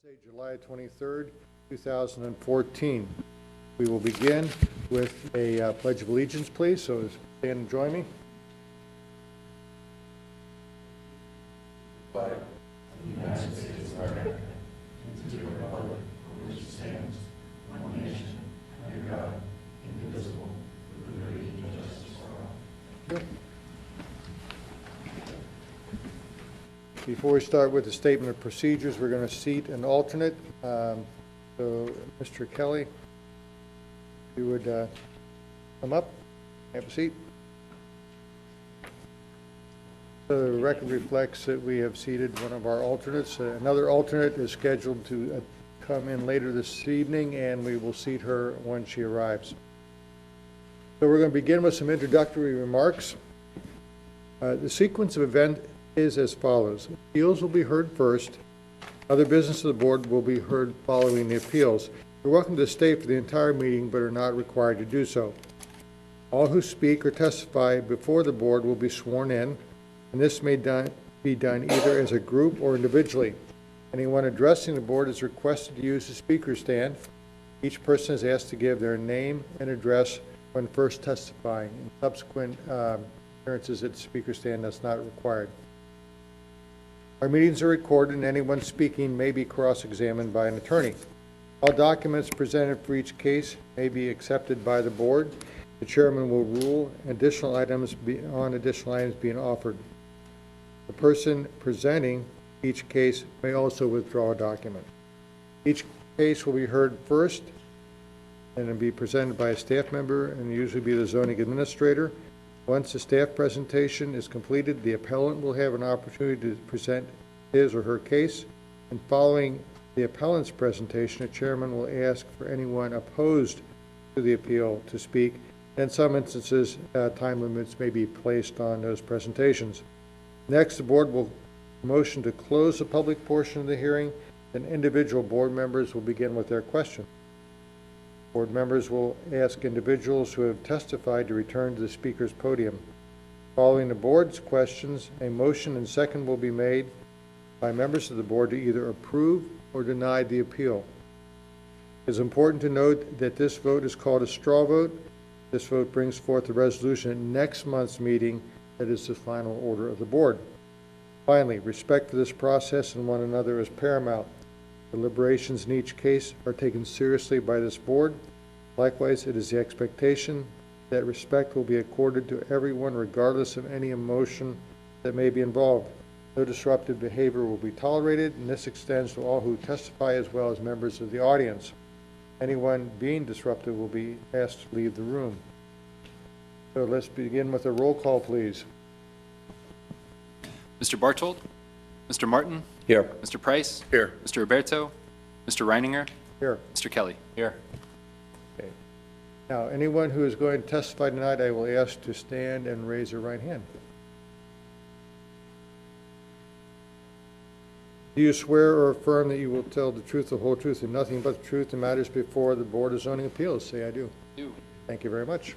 Wednesday, July 23rd, 2014. We will begin with a Pledge of Allegiance, please. So stand and join me. Flag of the United States of America, and to the republic for which it stands, one nation, under God, indivisible, with liberty and justice for all. Before we start with the statement of procedures, we're going to seat an alternate. So, Mr. Kelly, if you would come up, have a seat. So the record reflects that we have seated one of our alternates. Another alternate is scheduled to come in later this evening, and we will seat her when she arrives. So we're going to begin with some introductory remarks. The sequence of events is as follows. Appeals will be heard first. Other business of the board will be heard following the appeals. You're welcome to stay for the entire meeting, but are not required to do so. All who speak or testify before the board will be sworn in, and this may be done either as a group or individually. Anyone addressing the board is requested to use the speaker stand. Each person is asked to give their name and address when first testifying. In subsequent appearances at the speaker stand, that's not required. Our meetings are recorded, and anyone speaking may be cross-examined by an attorney. All documents presented for each case may be accepted by the board. The chairman will rule additional items being offered. The person presenting each case may also withdraw a document. Each case will be heard first and then be presented by a staff member, and usually be the zoning administrator. Once the staff presentation is completed, the appellant will have an opportunity to present his or her case, and following the appellant's presentation, the chairman will ask for anyone opposed to the appeal to speak. In some instances, time limits may be placed on those presentations. Next, the board will motion to close the public portion of the hearing, and individual board members will begin with their question. Board members will ask individuals who have testified to return to the speaker's podium. Following the board's questions, a motion and second will be made by members of the board to either approve or deny the appeal. It is important to note that this vote is called a straw vote. This vote brings forth a resolution at next month's meeting that is the final order of the board. Finally, respect for this process and one another is paramount. Deliberations in each case are taken seriously by this board. Likewise, it is the expectation that respect will be accorded to everyone regardless of any emotion that may be involved. No disruptive behavior will be tolerated, and this extends to all who testify as well as members of the audience. Anyone being disruptive will be asked to leave the room. So let's begin with a roll call, please. Mr. Bartold? Mr. Martin? Here. Mr. Price? Here. Mr. Roberto? Mr. Reininger? Here. Mr. Kelly? Here. Okay. Now, anyone who is going to testify tonight, I will ask to stand and raise their right hand. Do you swear or affirm that you will tell the truth, the whole truth, and nothing but the truth in matters before the Board of Zoning Appeals? Say, I do. I do. Thank you very much.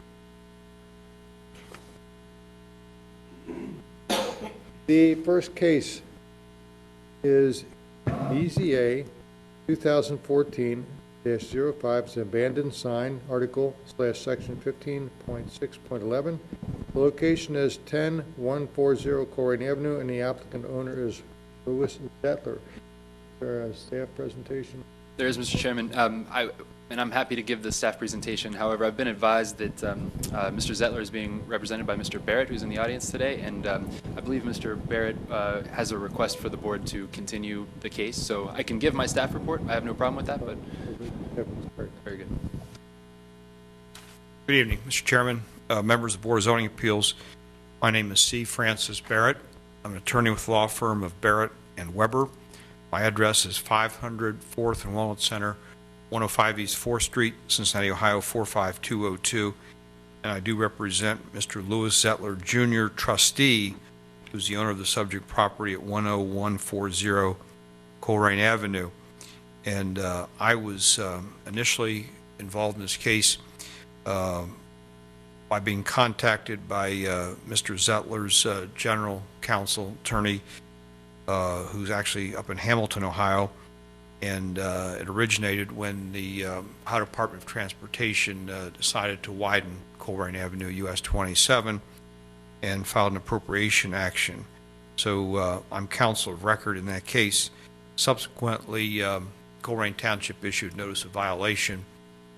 The first case is EZA 2014-05. It's an abandoned sign, article/section 15.6.11. The location is 10140 Colerain Avenue, and the applicant owner is Louis Zettler. Is there a staff presentation? There is, Mr. Chairman. I'm happy to give the staff presentation. However, I've been advised that Mr. Zettler is being represented by Mr. Barrett, who's in the audience today, and I believe Mr. Barrett has a request for the board to continue the case. So I can give my staff report. I have no problem with that, but very good. Good evening, Mr. Chairman, members of the Board of Zoning Appeals. My name is C. Francis Barrett. I'm an attorney with the law firm of Barrett and Weber. My address is 500 4th and Walnut Center, 105 East 4th Street, Cincinnati, Ohio 45202. And I do represent Mr. Louis Zettler, Jr., trustee, who's the owner of the subject property at 10140 Colerain Avenue. And I was initially involved in this case by being contacted by Mr. Zettler's general counsel attorney, who's actually up in Hamilton, Ohio, And it originated when the Ohio Department of Transportation decided to widen Colerain Avenue US 27 and filed an appropriation action. So I'm counsel of record in that case. Subsequently, Colerain Township issued notice of violation,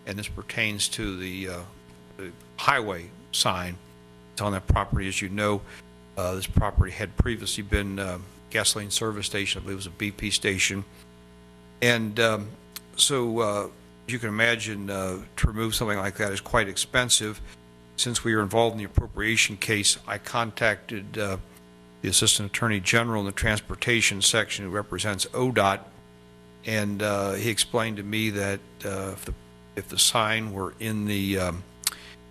and this pertains to the highway sign. It's on that property. As you know, this property had previously been a gasoline service station. I believe it was a BP station. And so you can imagine to remove something like that is quite expensive. Since we were involved in the appropriation case, I contacted the Assistant Attorney General in the Transportation section who represents ODOT, and he explained to me that if the sign were in the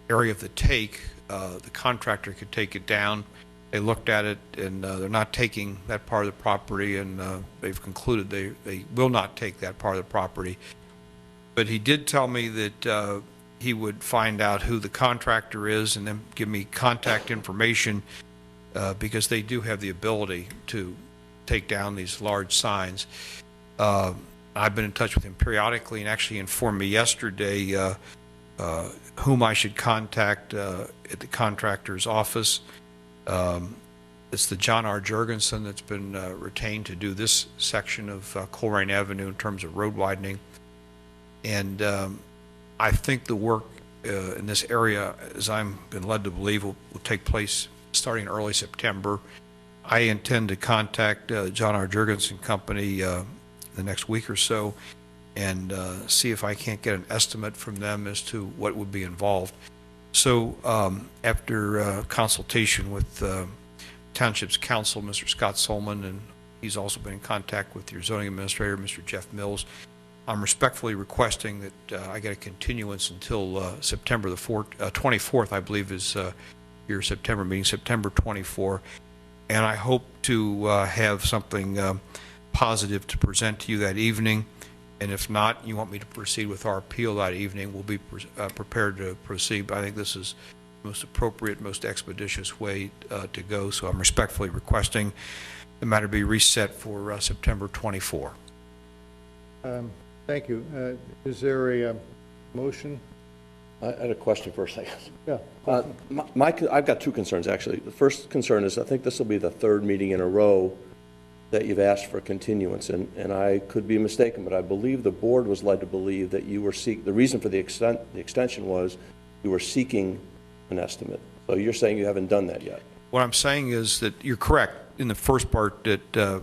area of the take, the contractor could take it down. They looked at it, and they're not taking that part of the property, and they've concluded they will not take that part of the property. But he did tell me that he would find out who the contractor is and then give me contact information because they do have the ability to take down these large signs. I've been in touch with him periodically and actually informed me yesterday whom I should contact at the contractor's office. It's the John R. Jurgensen that's been retained to do this section of Colerain Avenue in terms of road widening. And I think the work in this area, as I'm been led to believe, will take place starting in early September. I intend to contact John R. Jurgensen Company the next week or so and see if I can't get an estimate from them as to what would be involved. So after consultation with Township's counsel, Mr. Scott Solman, and he's also been in contact with your zoning administrator, Mr. Jeff Mills, I'm respectfully requesting that I get a continuance until September the 24th, I believe is your September meeting, September 24. And I hope to have something positive to present to you that evening. And if not, you want me to proceed with our appeal that evening, we'll be prepared to proceed. But I think this is the most appropriate, most expeditious way to go. So I'm respectfully requesting the matter be reset for September 24. Thank you. Is there a motion? I had a question first, I guess. Yeah. I've got two concerns, actually. The first concern is I think this will be the third meeting in a row that you've asked for continuance, and I could be mistaken, but I believe the board was led to believe that you were the reason for the extension was you were seeking an estimate. So you're saying you haven't done that yet? What I'm saying is that you're correct in the first part that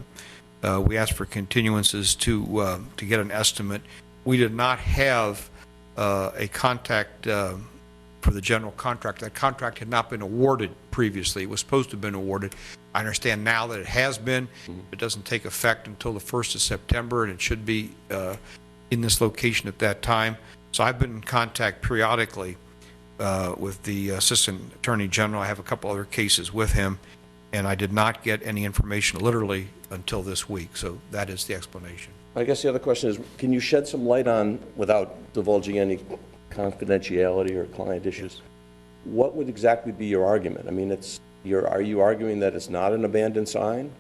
we asked for continuances to get an estimate. We did not have a contact for the general contract. That contract had not been awarded previously. It was supposed to have been awarded. I understand now that it has been. It doesn't take effect until the 1st of September, and it should be in this location at that time. So I've been in contact periodically with the Assistant Attorney General. I have a couple other cases with him, and I did not get any information literally until this week. So that is the explanation. I guess the other question is, can you shed some light on, without divulging any confidentiality or client issues, what would exactly be your argument? I mean, are you arguing that it's not an abandoned sign?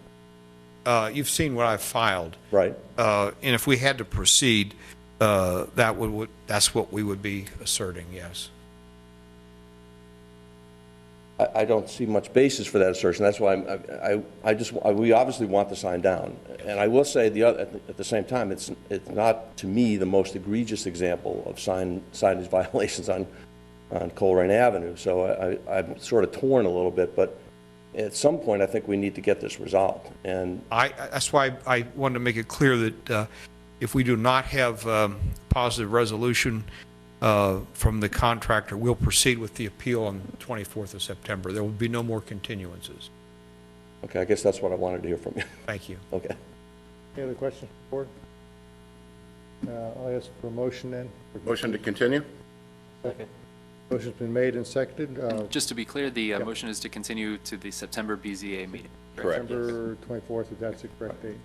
You've seen what I've filed. Right. And if we had to proceed, that's what we would be asserting, yes. I don't see much basis for that assertion. That's why we obviously want the sign down. And I will say at the same time, it's not to me the most egregious example of signage violations on Colerain Avenue. So I'm sort of torn a little bit, but at some point I think we need to get this resolved. And that's why I wanted to make it clear that if we do not have positive resolution from the contractor, we'll proceed with the appeal on the 24th of September. There will be no more continuances. Okay, I guess that's what I wanted to hear from you. Thank you. Okay. Any other questions, board? I'll ask for a motion then. Motion to continue? Second. Motion's been made and seconded. Just to be clear, the motion is to continue to the September BZA meeting. Correct. September 24th, if that's the correct date.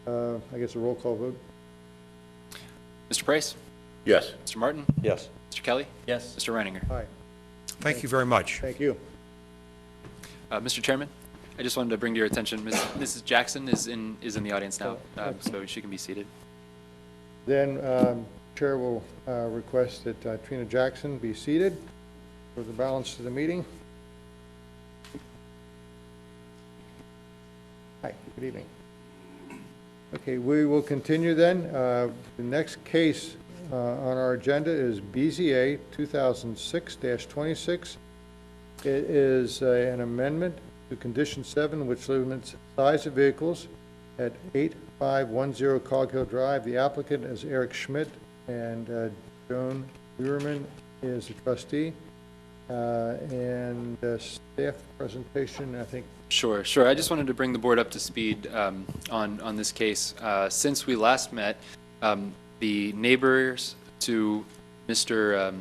I guess a roll call vote. Mr. Price? Yes. Mr. Martin? Yes. Mr. Kelly? Yes. Mr. Reininger? Aye. Thank you very much. Thank you. Mr. Chairman, I just wanted to bring to your attention, Mrs. Jackson is in the audience now, so she can be seated. Then Chair will request that Trina Jackson be seated for the balance of the meeting. Hi, good evening. Okay, we will continue then. The next case on our agenda is BZA 2006-26. It is an amendment to Condition 7, which limits size of vehicles at 8510 Cog Hill Drive. The applicant is Eric Schmidt, and Joan Uerman is the trustee. And staff presentation, I think. Sure. I just wanted to bring the board up to speed on this case. Since we last met, the neighbors to Mr.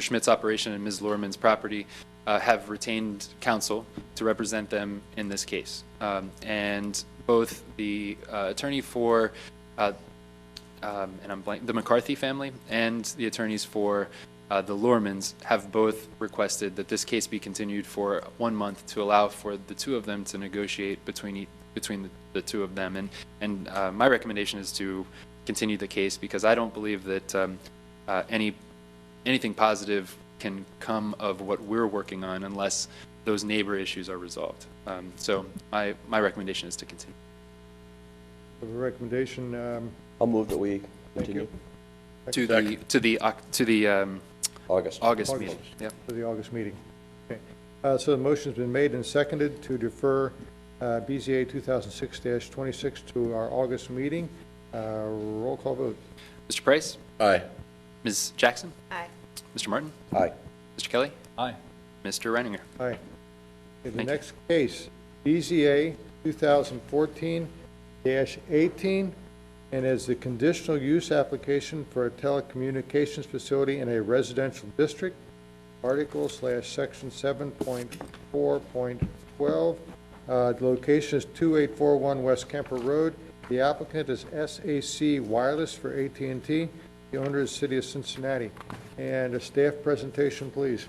Schmidt's operation and Ms. Lorman's property have retained counsel to represent them in this case. And both the attorney for the McCarthy family and the attorneys for the Lormans have both requested that this case be continued for 1 month to allow for the two of them to negotiate between the two of them. And my recommendation is to continue the case because I don't believe that anything positive can come of what we're working on unless those neighbor issues are resolved. So my recommendation is to continue. The recommendation. I'll move that we Thank you. continue. To the August meeting. August. Yep. For the August meeting. Okay. So the motion's been made and seconded to defer BZA 2006-26 to our August meeting. Roll call vote. Mr. Price? Aye. Ms. Jackson? Aye. Mr. Martin? Aye. Mr. Kelly? Aye. Mr. Reininger? Aye. Okay, the Thank you. next case, BZA 2014-18, and is the conditional use application for a telecommunications facility in a residential district, article/section 7.4.12. The location is 2841 West Kemper Road. The applicant is SAC Wireless for AT&T. The owner is City of Cincinnati. And a staff presentation, please.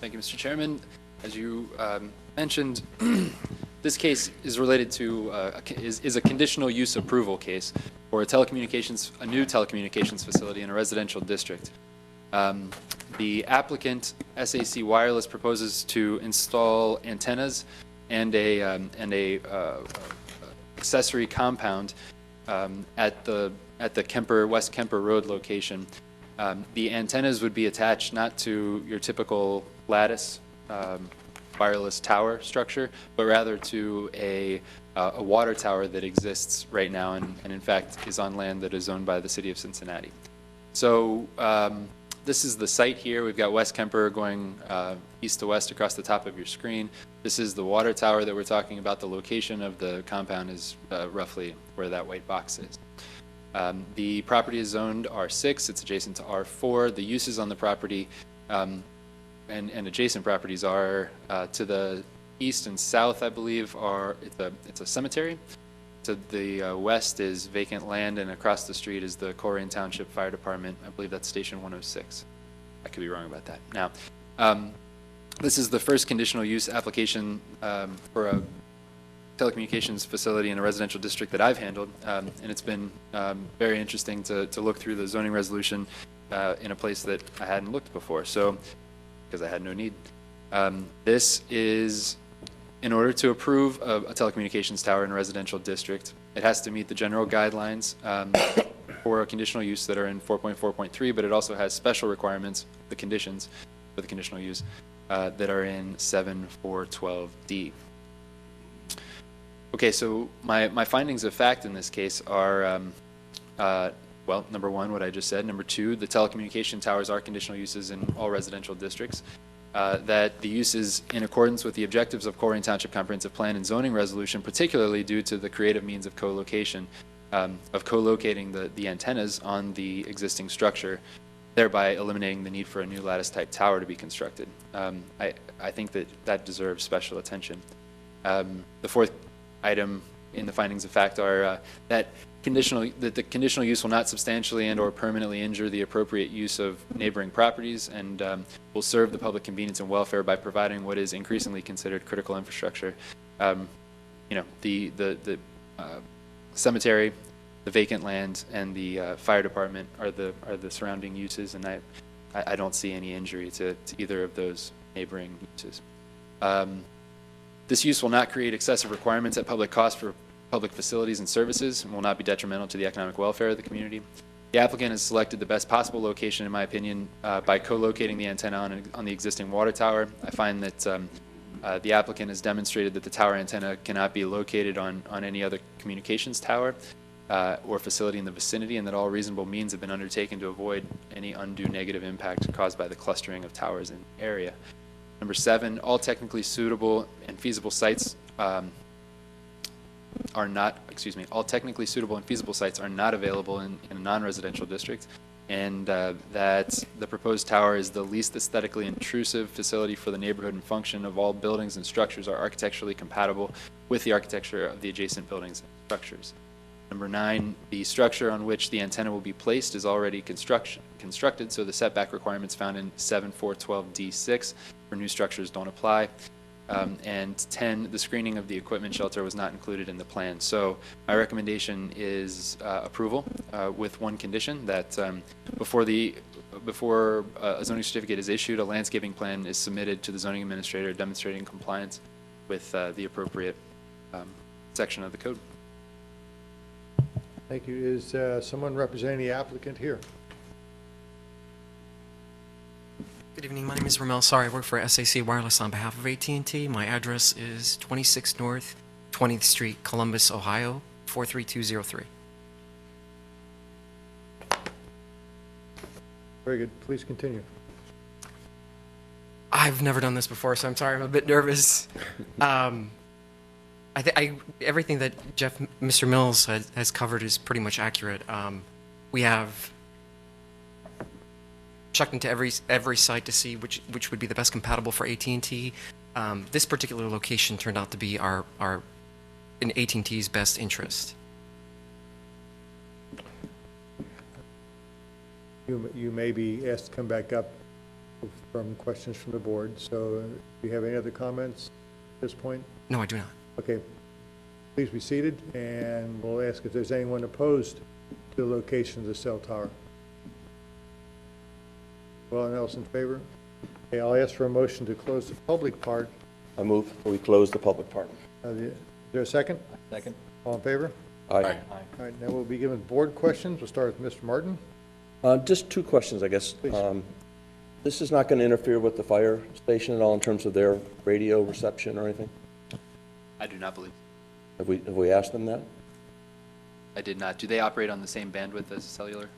Thank you, Mr. Chairman. As you mentioned, this case is related to is a conditional use approval case for a new telecommunications facility in a residential district. The applicant, SAC Wireless, proposes to install antennas and a accessory compound at the West Kemper Road location. The antennas would be attached not to your typical lattice wireless tower structure, but rather to a water tower that exists right now and in fact is on land that is owned by the City of Cincinnati. So this is the site here. We've got West Kemper going east to west across the top of your screen. This is the water tower that we're talking about. The location of the compound is roughly where that white box is. The property is zoned R6. It's adjacent to R4. The uses on the property and adjacent properties are to the east and south, I believe, it's a cemetery. To the west is vacant land, and across the street is the Colerain Township Fire Department. I believe that's Station 106. I could be wrong about that. Now, this is the first conditional use application for a telecommunications facility in a residential district that I've handled, and it's been very interesting to look through the zoning resolution in a place that I hadn't looked before, so because I had no need. This is, in order to approve a telecommunications tower in a residential district, it has to meet the general guidelines for a conditional use that are in 4.4.3, but it also has special requirements, the conditions for the conditional use, that are in 7.4.12D. Okay, so my findings of fact in this case are, well, number one, what I just said. Number two, the telecommunication towers are conditional uses in all residential districts. That the use is in accordance with the objectives of Colerain Township Comprehensive Plan and Zoning Resolution, particularly due to the creative means of co-location, of co-locating the antennas on the existing structure, thereby eliminating the need for a new lattice-type tower to be constructed. I think that deserves special attention. The fourth item in the findings of fact are that the conditional use will not substantially and/or permanently injure the appropriate use of neighboring properties, and will serve the public convenience and welfare by providing what is increasingly considered critical infrastructure. The cemetery, the vacant land, and the fire department are the surrounding uses, and I don't see any injury to either of those neighboring uses. This use will not create excessive requirements at public cost for public facilities and services, and will not be detrimental to the economic welfare of the community. The applicant has selected the best possible location, in my opinion, by co-locating the antenna on the existing water tower. I find that the applicant has demonstrated that the tower antenna cannot be located on any other communications tower or facility in the vicinity, and that all reasonable means have been undertaken to avoid any undue negative impact caused by the clustering of towers in the area. Number 7, all technically suitable and feasible sites all technically suitable and feasible sites are not available in a non-residential district, and that the proposed tower is the least aesthetically intrusive facility for the neighborhood, and function of all buildings and structures are architecturally compatible with the architecture of the adjacent buildings and structures. Number 9, the structure on which the antenna will be placed is already constructed, so the setback requirements found in 7412D6 for new structures don't apply. And 10, the screening of the equipment shelter was not included in the plan. So my recommendation is approval with one condition, that before a zoning certificate is issued, a landscaping plan is submitted to the zoning administrator demonstrating compliance with the appropriate section of the code. Thank you. Is someone representing the applicant here? Good evening. My name is Ramel. Sorry, I work for SAC Wireless on behalf of AT&T. My address is 26 North 20th Street, Columbus, Ohio, 43203. Very good. Please continue. I've never done this before, so I'm sorry. I'm a bit nervous. Everything that Mr. Mills has covered is pretty much accurate. We have checked into every site to see which would be the best compatible for AT&T. This particular location turned out to be in AT&T's best interest. You may be asked to come back up from questions from the board. So do you have any other comments at this point? No, I do not. Okay. Please be seated, and we'll ask if there's anyone opposed to the location of the cell tower. Well, and else in favor? Okay, I'll ask for a motion to close the public part. I move we close the public part. Is there a second? Second. All in favor? Aye. All right, now we'll be given board questions. We'll start with Mr. Martin. Just two questions, I guess. Please. This is not going to interfere with the fire station at all in terms of their radio reception or anything? I do not believe. Have we asked them that? I did not. Do they operate on the same bandwidth as cellular?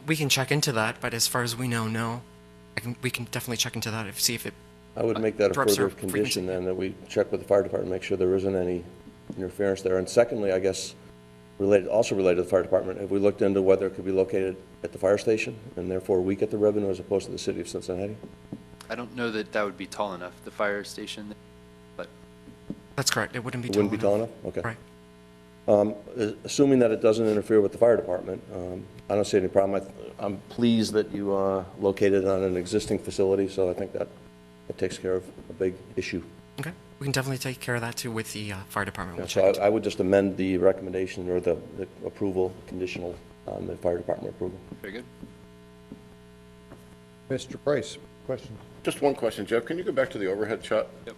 We can check into that, but as far as we know, no. We can definitely check into that, see if it I would make that a drops further our condition frequency. then, that we check with the fire department, make sure there isn't any interference there. And secondly, I guess, also related to the fire department, have we looked into whether it could be located at the fire station and therefore we get the revenue as opposed to the city of Cincinnati? I don't know that that would be tall enough, the fire station, but That's correct. It wouldn't be It tall wouldn't be tall enough? Okay. Right. Assuming that it doesn't interfere with the fire department, I don't see any problem. I'm pleased that you located it on an existing facility, so I think that takes care of a big issue. Okay. We can definitely take care of that too with the fire department. We'll So check into I would just amend the recommendation or the approval conditional on the fire department approval. very good. Mr. Price, question. Just one question, Jeff. Can you go back to the overhead shot? Yep.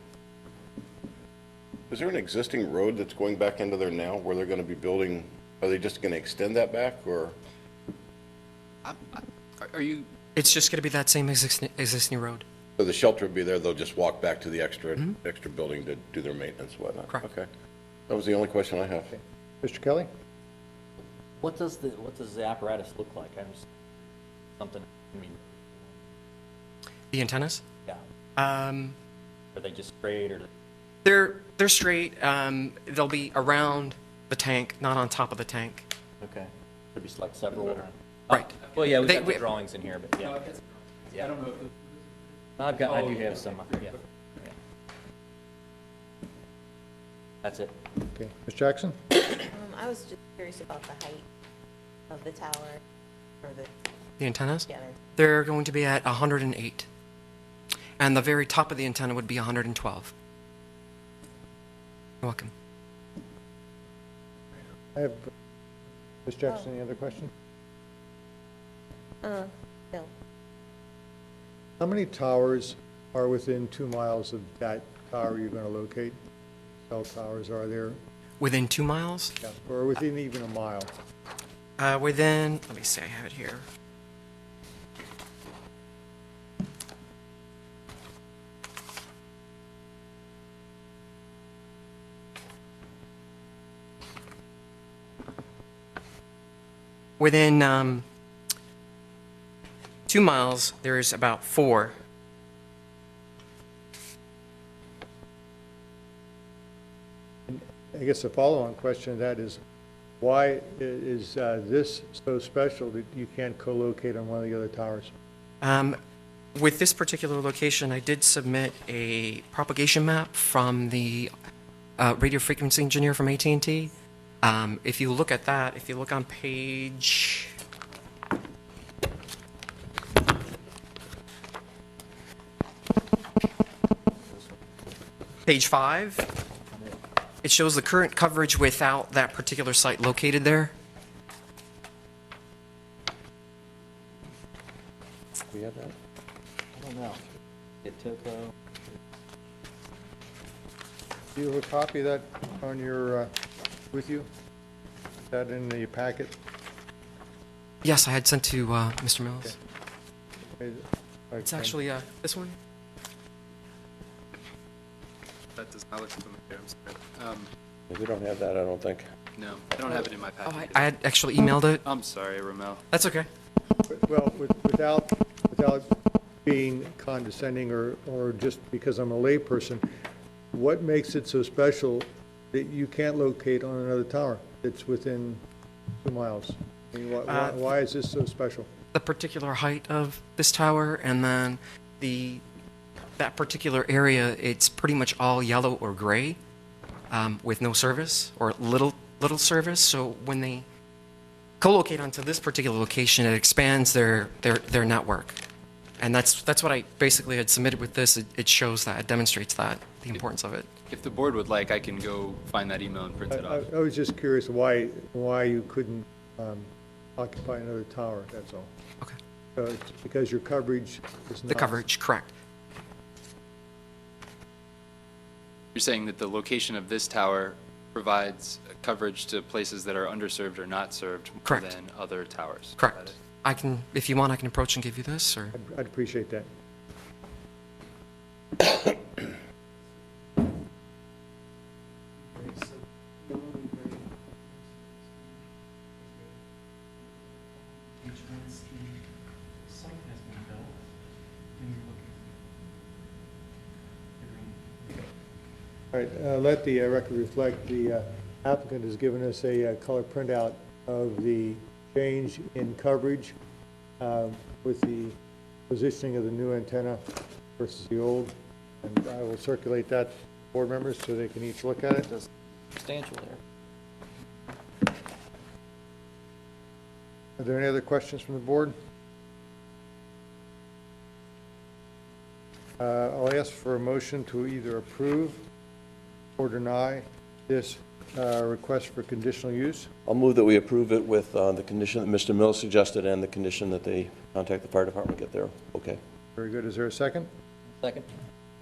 Is there an existing road that's going back into there now where they're going to be building? Are they just going to extend that back, or? Are you, It's just going to be that same existing road. So the shelter will be there, they'll just walk back to the extra building to do their maintenance and whatnot? Correct. Okay. That was the only question I have. Mr. Kelly? What does the apparatus look like? Something, I mean, The antennas? yeah, Are are they just straight or? they're straight. They'll be around the tank, not on top of the tank. Okay. Could be like several. Right. Well, yeah, we've They- got the we- drawings in here, but yeah. Yeah. I don't know if I do have some, yeah. Yeah. That's it. Okay. Ms. Jackson? I was just curious about the height of the tower, or The antennas? yeah, They're going to be at 108. And the very top of the antenna would be 112. You're welcome. I have, Ms. Jackson, any other question? no. How many towers are within 2 miles of that tower you're going to locate? Cell towers are there, Within 2 miles? yeah, or within even a mile? Within, let me see, I have it here. Within 2 miles, there's about 4. I guess the follow-on question to that is, why is this so special that you can't co-locate on one of the other towers? With this particular location, I did submit a propagation map from the radio frequency engineer from AT&T. If you look at that, if you look on page... Page 5, it shows the current coverage without that particular site located there. We have that? I don't know. It took, Do you have a copy of that on your, with you? Is that in the packet? Yes, I had sent to Mr. Mills. It's It's actually this one. That does not look familiar, I'm sorry. We don't have that, I don't think. No, I don't have it in my Oh, packet. I had actually emailed it. I'm sorry, Ramel. That's okay. Well, without being condescending or just because I'm a layperson, what makes it so special that you can't locate on another tower that's within 2 miles? I mean, why is this so special? The particular height of this tower, and then that particular area, it's pretty much all yellow or gray, with no service or little service. So when they co-locate onto this particular location, it expands their network, and that's what I basically had submitted with this. It shows that, it demonstrates that, the importance of it. If the board would like, I can go find that email and print it off. I was just curious why you couldn't occupy another tower, that's all. Okay. So it's because your coverage is not... The coverage, correct. You're saying that the location of this tower provides coverage to places that are underserved or not served more Correct. than other towers? Correct. Got it. I can, if you want, I can approach and give you this, or... I'd appreciate that. All right, let the record reflect the applicant has given us a color printout of the change in coverage with the positioning of the new antenna versus the old. And I will circulate that to board members so they can each look at it. substantial there. Are there any other questions from the board? I'll ask for a motion to either approve or deny this request for conditional use. I'll move that we approve it with the condition that Mr. Mills suggested and the condition that they contact the fire department, get there. Okay. Very good. Is there a second? Second?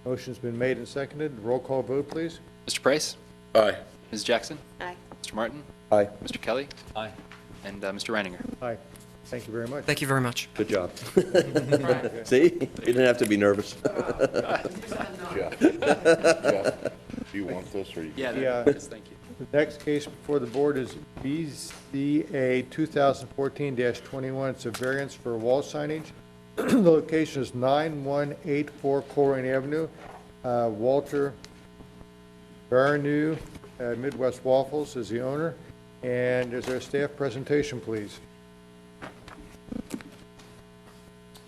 Motion's been made and seconded. Roll call vote, please. Mr. Price? Aye. Ms. Jackson? Aye. Mr. Martin? Aye. Mr. Kelly? Aye. And Mr. Reininger? Aye. Thank you very much. Thank you very much. Good job. See? You didn't have to be nervous. Jeff, do you want this, or you? Yeah, Yeah. yes, thank you. The next case before the board is BZA 2014-21. It's a variance for wall signage. The location is 9184 Colerain Avenue. Walter Baranu, Midwest Waffles, is the owner. And is there a staff presentation, please?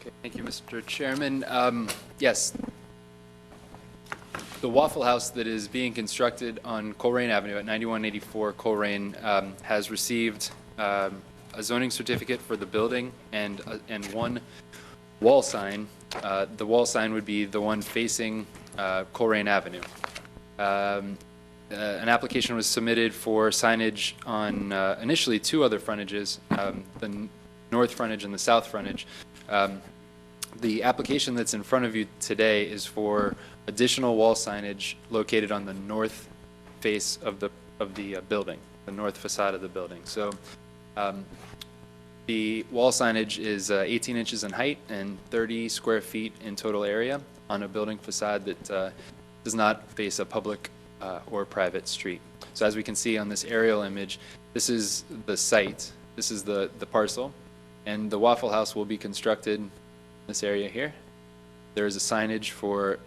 Okay, thank you, Mr. Chairman. Yes. The Waffle House that is being constructed on Colerain Avenue at 9184 Colerain has received a zoning certificate for the building and one wall sign. The wall sign would be the one facing Colerain Avenue. An application was submitted for signage on initially two other frontages, the north frontage and the south frontage. The application that's in front of you today is for additional wall signage located on the north face of the building, the north facade of the building. So the wall signage is 18 inches in height and 30 square feet in total area on a building facade that does not face a public or private street. So as we can see on this aerial image, this is the site, this is the parcel, and the Waffle House will be constructed in this area here. There is a signage for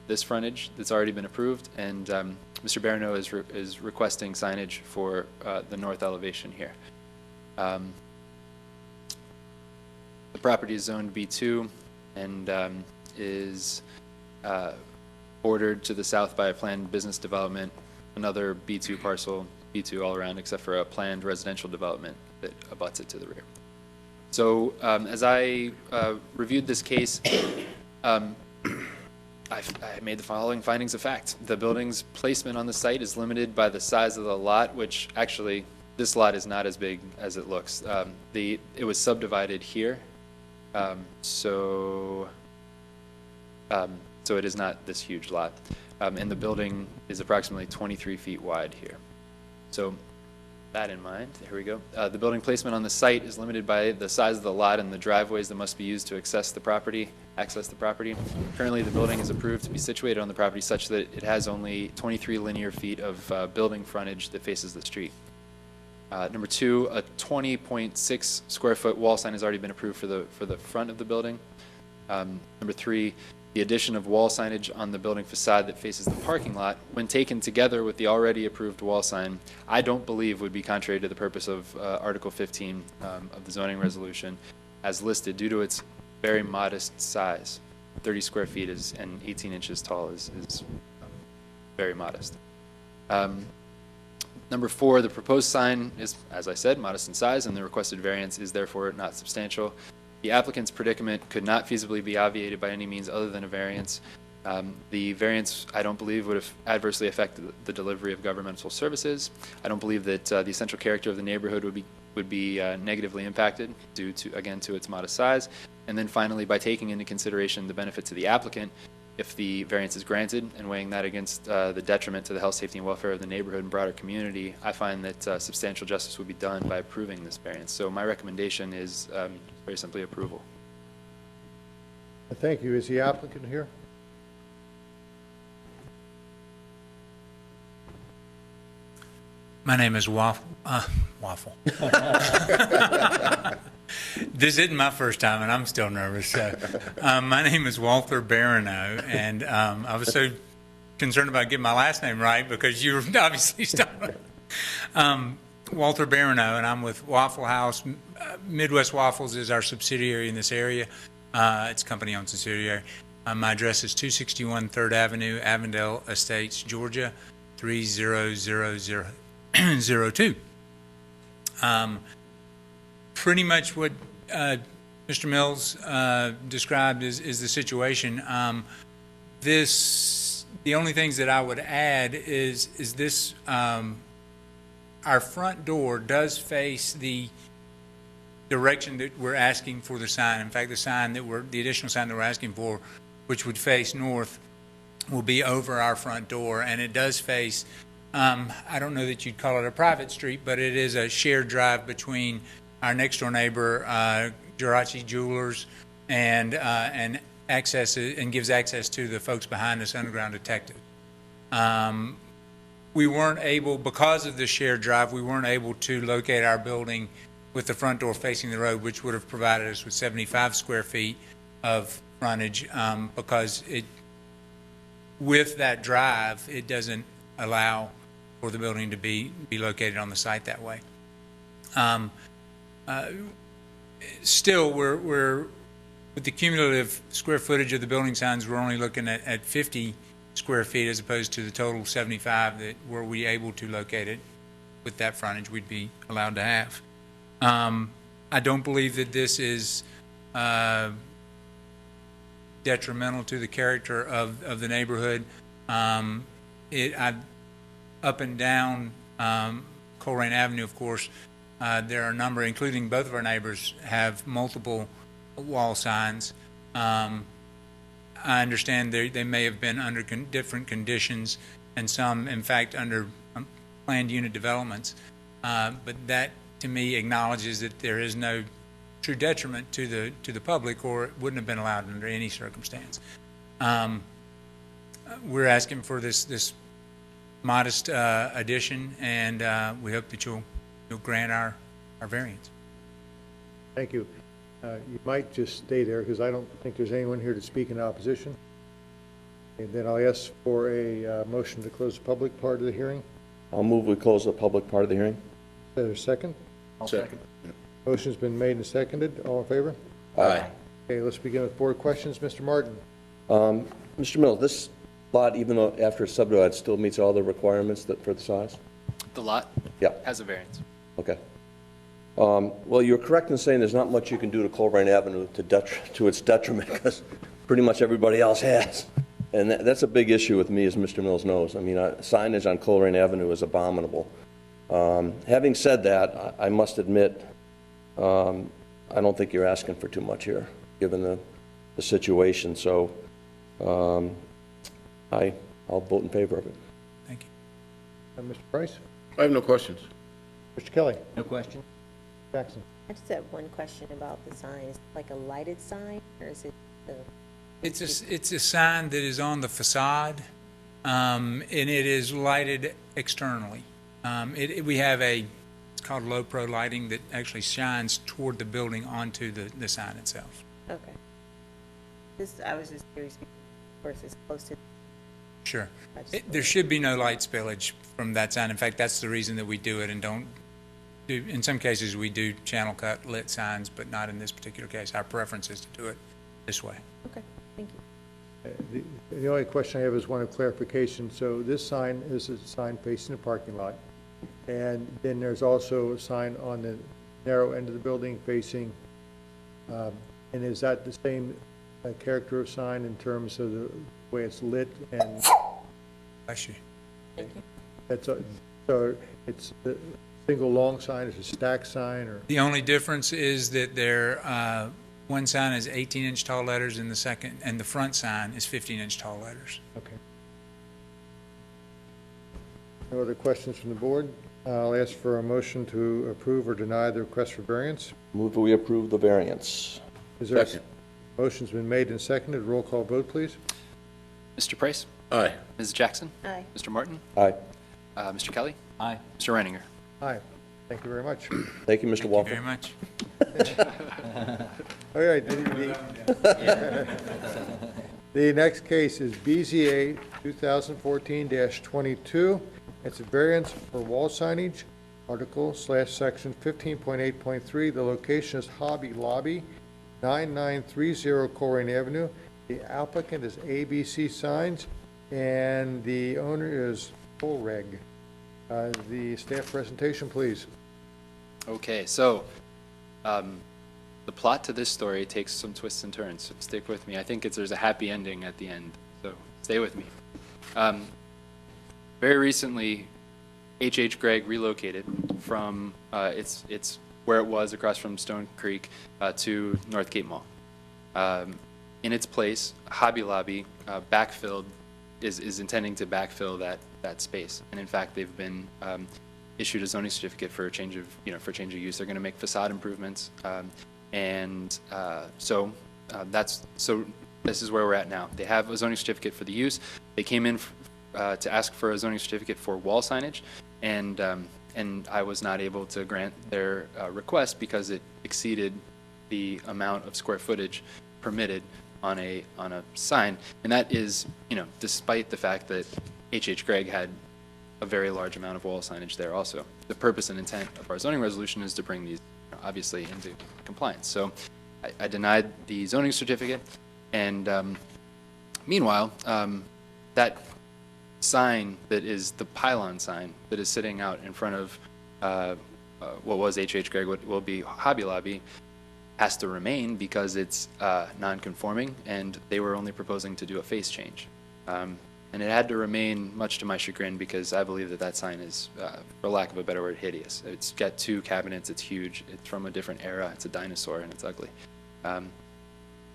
this frontage that's already been approved, and Mr. Barano is requesting signage for the north elevation here. The property is zoned B2 and is bordered to the south by a planned business development, another B2 parcel, B2 all around except for a planned residential development that abuts it to the rear. So as I reviewed this case, I made the following findings of fact. The building's placement on the site is limited by the size of the lot, which actually this lot is not as big as it looks. It was subdivided here, so it is not this huge lot. And the building is approximately 23 feet wide here. So that in mind, here we go. The building placement on the site is limited by the size of the lot and the driveways that must be used to access the property. Currently, the building is approved to be situated on the property such that it has only 23 linear feet of building frontage that faces the street. Number two, a 20.6 square foot wall sign has already been approved for the front of the building. Number three, the addition of wall signage on the building facade that faces the parking lot, when taken together with the already approved wall sign, I don't believe would be contrary to the purpose of Article 15 of the zoning resolution as listed due to its very modest size. 30 square feet and 18 inches tall is very modest. Number four, the proposed sign is, as I said, modest in size, and the requested variance is therefore not substantial. The applicant's predicament could not feasibly be obviated by any means other than a variance. The variance, I don't believe, would have adversely affected the delivery of governmental services. I don't believe that the essential character of the neighborhood would be negatively impacted due to, again, to its modest size. And then finally, by taking into consideration the benefit to the applicant, if the variance is granted and weighing that against the detriment to the health, safety, and welfare of the neighborhood and broader community, I find that substantial justice would be done by approving this variance. So my recommendation is very simply approval. Thank you. Is the applicant here? My name is Waffle. This isn't my first time, and I'm still nervous. So, my name is Walter Barano, and I was so concerned about getting my last name right because you were obviously stuck. Walter Barano, and I'm with Waffle House. Midwest Waffles is our subsidiary in this area. It's a company-owned subsidiary. My address is 261 3rd Avenue, Avondale Estates, Georgia, 30002. Pretty much what Mr. Mills described is the situation. The only things that I would add is this, our front door does face the direction that we're asking for the sign. In fact, the additional sign that we're asking for, which would face north, will be over our front door, and it does face, I don't know that you'd call it a private street, but it is a shared drive between our next door neighbor, Geraci Jewelers, and gives access to the folks behind us, Underground Detective. We weren't able, because of the shared drive, we weren't able to locate our building with the front door facing the road, which would have provided us with 75 square feet of frontage, because with that drive, it doesn't allow for the building to be located on the site that way. Still, we're with the cumulative square footage of the building signs, we're only looking at 50 square feet as opposed to the total 75 that were we able to locate it with that frontage we'd be allowed to have. I don't believe that this is detrimental to the character of the neighborhood. Up and down Colerain Avenue, of course, there are a number, including both of our neighbors, have multiple wall signs. I understand they may have been under different conditions, and some, in fact, under planned unit developments. But that, to me, acknowledges that there is no true detriment to the public, or it wouldn't have been allowed under any circumstance. We're asking for this modest addition, and we hope that you'll grant our variance. Thank you. You might just stay there, because I don't think there's anyone here to speak in opposition. And then I'll ask for a motion to close the public part of the hearing. I'll move we close the public part of the hearing. Is there a second? I'll second. Motion's been made and seconded. All in favor? Aye. Okay, let's begin with board questions. Mr. Martin? Mr. Mills, this lot, even though after it's subdivided, still meets all the requirements for the size? The lot Yeah. has a variance. Okay. Well, you're correct in saying there's not much you can do to Colerain Avenue to its detriment, because pretty much everybody else has. And that's a big issue with me, as Mr. Mills knows. I mean, signage on Colerain Avenue is abominable. Having said that, I must admit, I don't think you're asking for too much here, given the situation. So I'll vote in favor of it. Thank you. Mr. Price? I have no questions. Mr. Kelly? No question? Jackson? I just have one question about the sign. Is it like a lighted sign, or is it the? It's a sign that is on the facade, and it is lighted externally. We have it's called low pro lighting that actually shines toward the building onto the sign itself. Okay. I was just curious, of course, it's close to. Sure. I just There should be no light spillage from that sign. In fact, that's the reason that we do it and don't do, in some cases we do channel cut lit signs, but not in this particular case. Our preference is to do it this way. Okay, thank you. The only question I have is one of clarification. So this sign is a sign facing the parking lot, and then there's also a sign on the narrow end of the building facing, and is that the same character of sign in terms of the way it's lit? And Bless you. Thank you. so it's a single long sign, is it a stack sign, or? The only difference is that one sign is 18-inch tall letters, and the front sign is 15-inch tall letters. Okay. No other questions from the board? I'll ask for a motion to approve or deny the request for variance. Move that we approve the variance. Is there Second. Motion's been made and seconded. Roll call vote, please. Mr. Price? Aye. Ms. Jackson? Aye. Mr. Martin? Aye. Mr. Kelly? Aye. Mr. Reininger? Aye. Thank you very much. Thank you, Mr. Thank you Walker. very much. All right. The next case is BZA 2014-22. It's a variance for wall signage, article/section 15.8.3. The location is Hobby Lobby, 9930 Colerain Avenue. The applicant is ABC Signs, and the owner is Colreg. The staff presentation, please. Okay, so the plot to this story takes some twists and turns. So stick with me. I think there's a happy ending at the end, so stay with me. Very recently, H.H. Gregg relocated from its where it was across from Stone Creek to North Cape Mall. In its place, Hobby Lobby is intending to backfill that space, and in fact, they've been issued a zoning certificate for a change of use. They're going to make facade improvements, so this is where we're at now. They have a zoning certificate for the use. They came in to ask for a zoning certificate for wall signage, and I was not able to grant their request because it exceeded the amount of square footage permitted on a sign, and that is, despite the fact that H.H. Gregg had a very large amount of wall signage there also. The purpose and intent of our zoning resolution is to bring these obviously into compliance. So I denied the zoning certificate, and meanwhile, that sign that is the pylon sign that is sitting out in front of what was H.H. Gregg, what will be Hobby Lobby, has to remain because it's non-conforming, and they were only proposing to do a face change. And it had to remain, much to my chagrin, because I believe that that sign is, for lack of a better word, hideous. It's got 2 cabinets, it's huge, it's from a different era, it's a dinosaur, and it's ugly.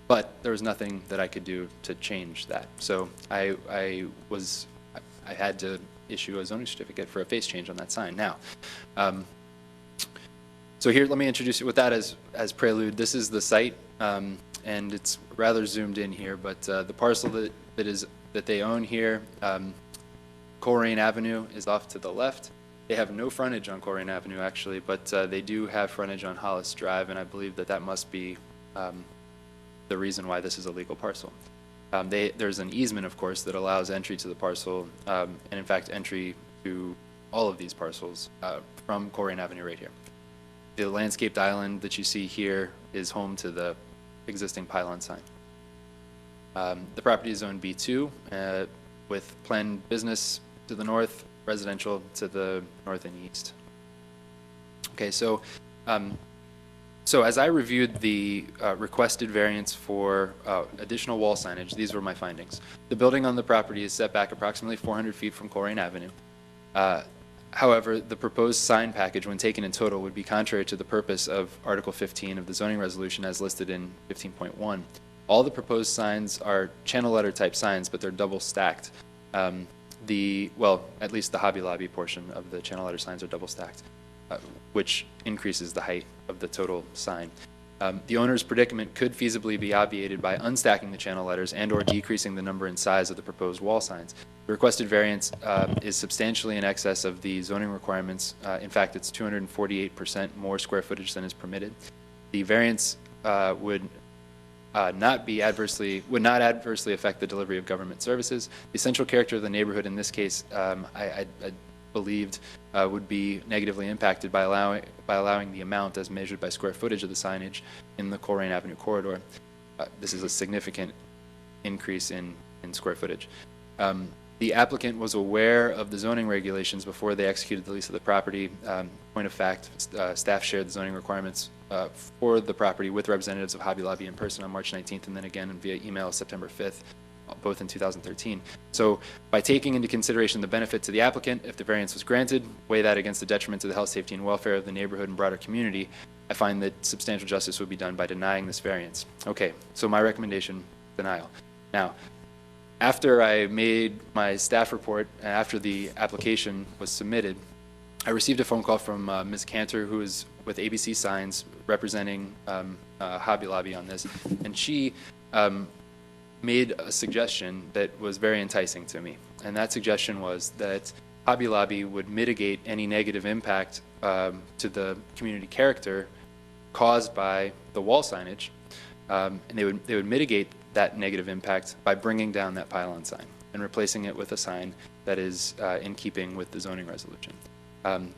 But there was nothing that I could do to change that. So I had to issue a zoning certificate for a face change on that sign. Now, so here, let me introduce you with that as prelude. This is the site, and it's rather zoomed in here, but the parcel that they own here, Colerain Avenue, is off to the left. They have no frontage on Colerain Avenue, actually, but they do have frontage on Hollis Drive, and I believe that that must be the reason why this is a legal parcel. There's an easement, of course, that allows entry to the parcel, and in fact, entry to all of these parcels from Colerain Avenue right here. The landscaped island that you see here is home to the existing pylon sign. The property is zoned B2 with planned business to the north, residential to the north and east. Okay, so as I reviewed the requested variance for additional wall signage, these were my findings. The building on the property is set back approximately 400 feet from Colerain Avenue. However, the proposed sign package, when taken in total, would be contrary to the purpose of Article 15 of the zoning resolution as listed in 15.1. All the proposed signs are channel letter type signs, but they're double stacked. Well, at least the Hobby Lobby portion of the channel letter signs are double stacked, which increases the height of the total sign. The owner's predicament could feasibly be obviated by unstacking the channel letters and or decreasing the number and size of the proposed wall signs. The requested variance is substantially in excess of the zoning requirements. In fact, it's 248% more square footage than is permitted. The variance would not adversely affect the delivery of government services. The essential character of the neighborhood in this case, I believed, would be negatively impacted by allowing the amount as measured by square footage of the signage in the Colerain Avenue corridor. This is a significant increase in square footage. The applicant was aware of the zoning regulations before they executed the lease of the property. Point of fact, staff shared the zoning requirements for the property with representatives of Hobby Lobby in person on March 19th and then again via email September 5th, both in 2013. So by taking into consideration the benefit to the applicant, if the variance was granted, weigh that against the detriment to the health, safety, and welfare of the neighborhood and broader community, I find that substantial justice would be done by denying this variance. Okay, so my recommendation, denial. Now, after I made my staff report, after the application was submitted, I received a phone call from Ms. Cantor, who is with ABC Signs, representing Hobby Lobby on this, and she made a suggestion that was very enticing to me. And that suggestion was that Hobby Lobby would mitigate any negative impact to the community character caused by the wall signage, and they would mitigate that negative impact by bringing down that pylon sign and replacing it with a sign that is in keeping with the zoning resolution.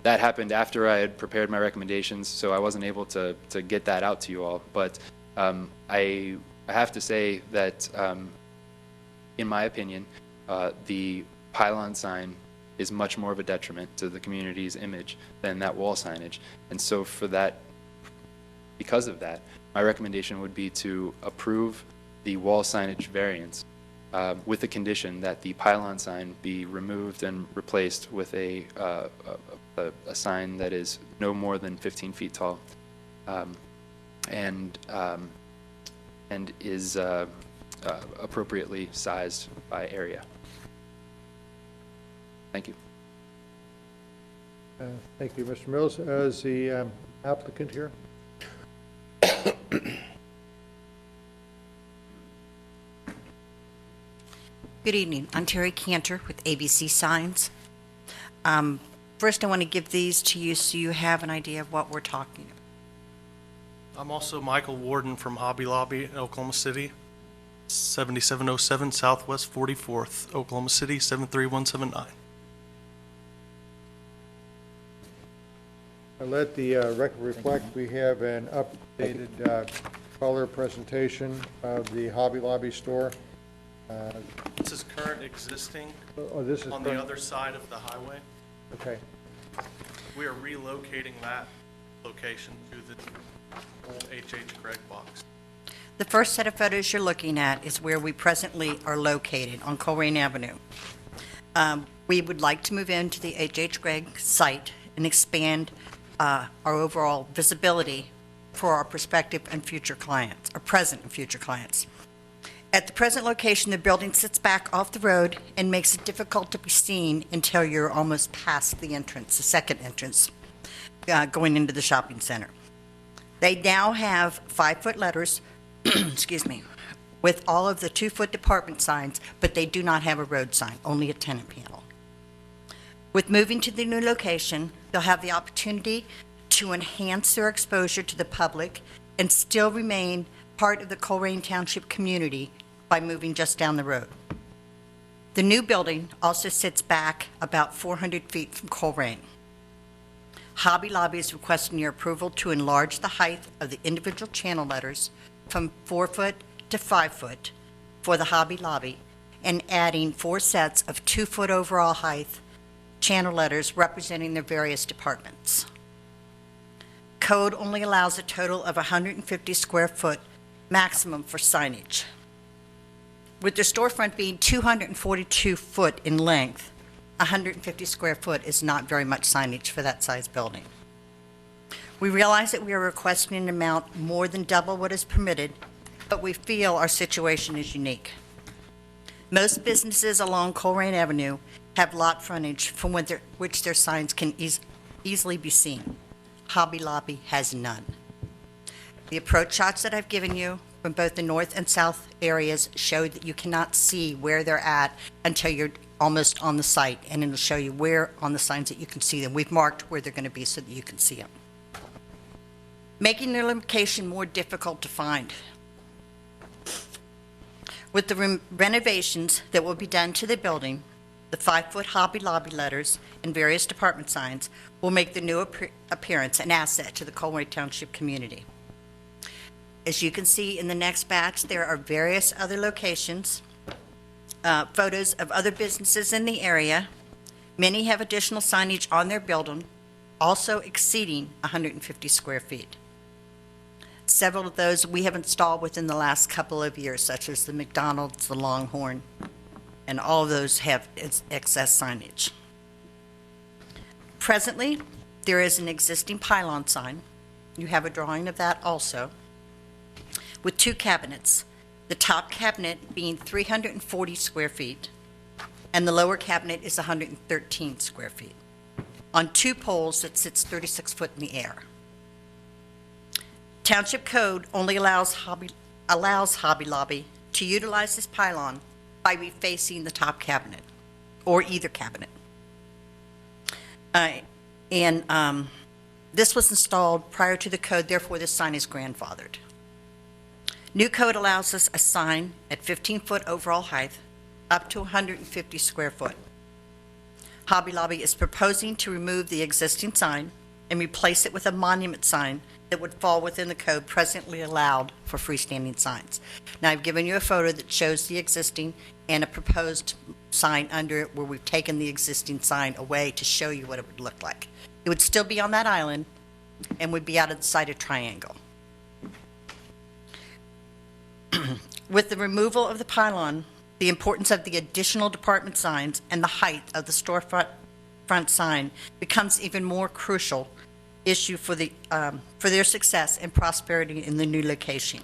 That happened after I had prepared my recommendations, so I wasn't able to get that out to you all. But I have to say that, in my opinion, the pylon sign is much more of a detriment to the community's image than that wall signage. And so for that, because of that, my recommendation would be to approve the wall signage variance with the condition that the pylon sign be removed and replaced with a sign that is no more than 15 feet tall and is appropriately sized by area. Thank you. Thank you, Mr. Mills. Is the applicant here? Good evening. I'm Terry Cantor with ABC Signs. First, I want to give these to you so you have an idea of what we're talking about. I'm also Michael Warden from Hobby Lobby in Oklahoma City, 7707 Southwest 44th, Oklahoma City, 73179. I let the record reflect we have an updated color presentation of the Hobby Lobby store. This is current existing Oh, this is, on the other side of the highway. okay. We are relocating that location to the old H.H. Gregg box. The first set of photos you're looking at is where we presently are located on Colerain Avenue. We would like to move into the H.H. Gregg site and expand our overall visibility for our prospective and future clients, or present and future clients. At the present location, the building sits back off the road and makes it difficult to be seen until you're almost past the entrance, the second entrance, going into the shopping center. They now have 5-foot letters, excuse me, with all of the 2-foot department signs, but they do not have a road sign, only a tenant panel. With moving to the new location, they'll have the opportunity to enhance their exposure to the public and still remain part of the Colerain Township community by moving just down the road. The new building also sits back about 400 feet from Colerain. Hobby Lobby is requesting your approval to enlarge the height of the individual channel letters from 4 foot to 5 foot for the Hobby Lobby and adding 4 sets of 2-foot overall height channel letters representing their various departments. Code only allows a total of 150 square foot maximum for signage. With the storefront being 242 foot in length, 150 square foot is not very much signage for that size building. We realize that we are requesting an amount more than double what is permitted, but we feel our situation is unique. Most businesses along Colerain Avenue have lot frontage from which their signs can easily be seen. Hobby Lobby has none. The approach shots that I've given you from both the north and south areas show that you cannot see where they're at until you're almost on the site, and it'll show you where on the signs that you can see them. We've marked where they're going to be so that you can see them. Making their location more difficult to find. With the renovations that will be done to the building, the 5-foot Hobby Lobby letters and various department signs will make the new appearance an asset to the Colerain Township community. As you can see in the next batch, there are various other locations, photos of other businesses in the area. Many have additional signage on their building, also exceeding 150 square feet. Several of those we have installed within the last couple of years, such as the McDonald's, the Longhorn, and all of those have excess signage. Presently, there is an existing pylon sign. You have a drawing of that also, with 2 cabinets, the top cabinet being 340 square feet, and the lower cabinet is 113 square feet, on 2 poles that sits 36 foot in the air. Township code only allows Hobby Lobby to utilize this pylon by refacing the top cabinet, or either cabinet. This was installed prior to the code, therefore this sign is grandfathered. New code allows us a sign at 15-foot overall height, up to 150 square foot. Hobby Lobby is proposing to remove the existing sign and replace it with a monument sign that would fall within the code presently allowed for freestanding signs. Now, I've given you a photo that shows the existing and a proposed sign under it where we've taken the existing sign away to show you what it would look like. It would still be on that island and would be out of the side of triangle. With the removal of the pylon, the importance of the additional department signs and the height of the storefront sign becomes even more crucial issue for their success and prosperity in the new location.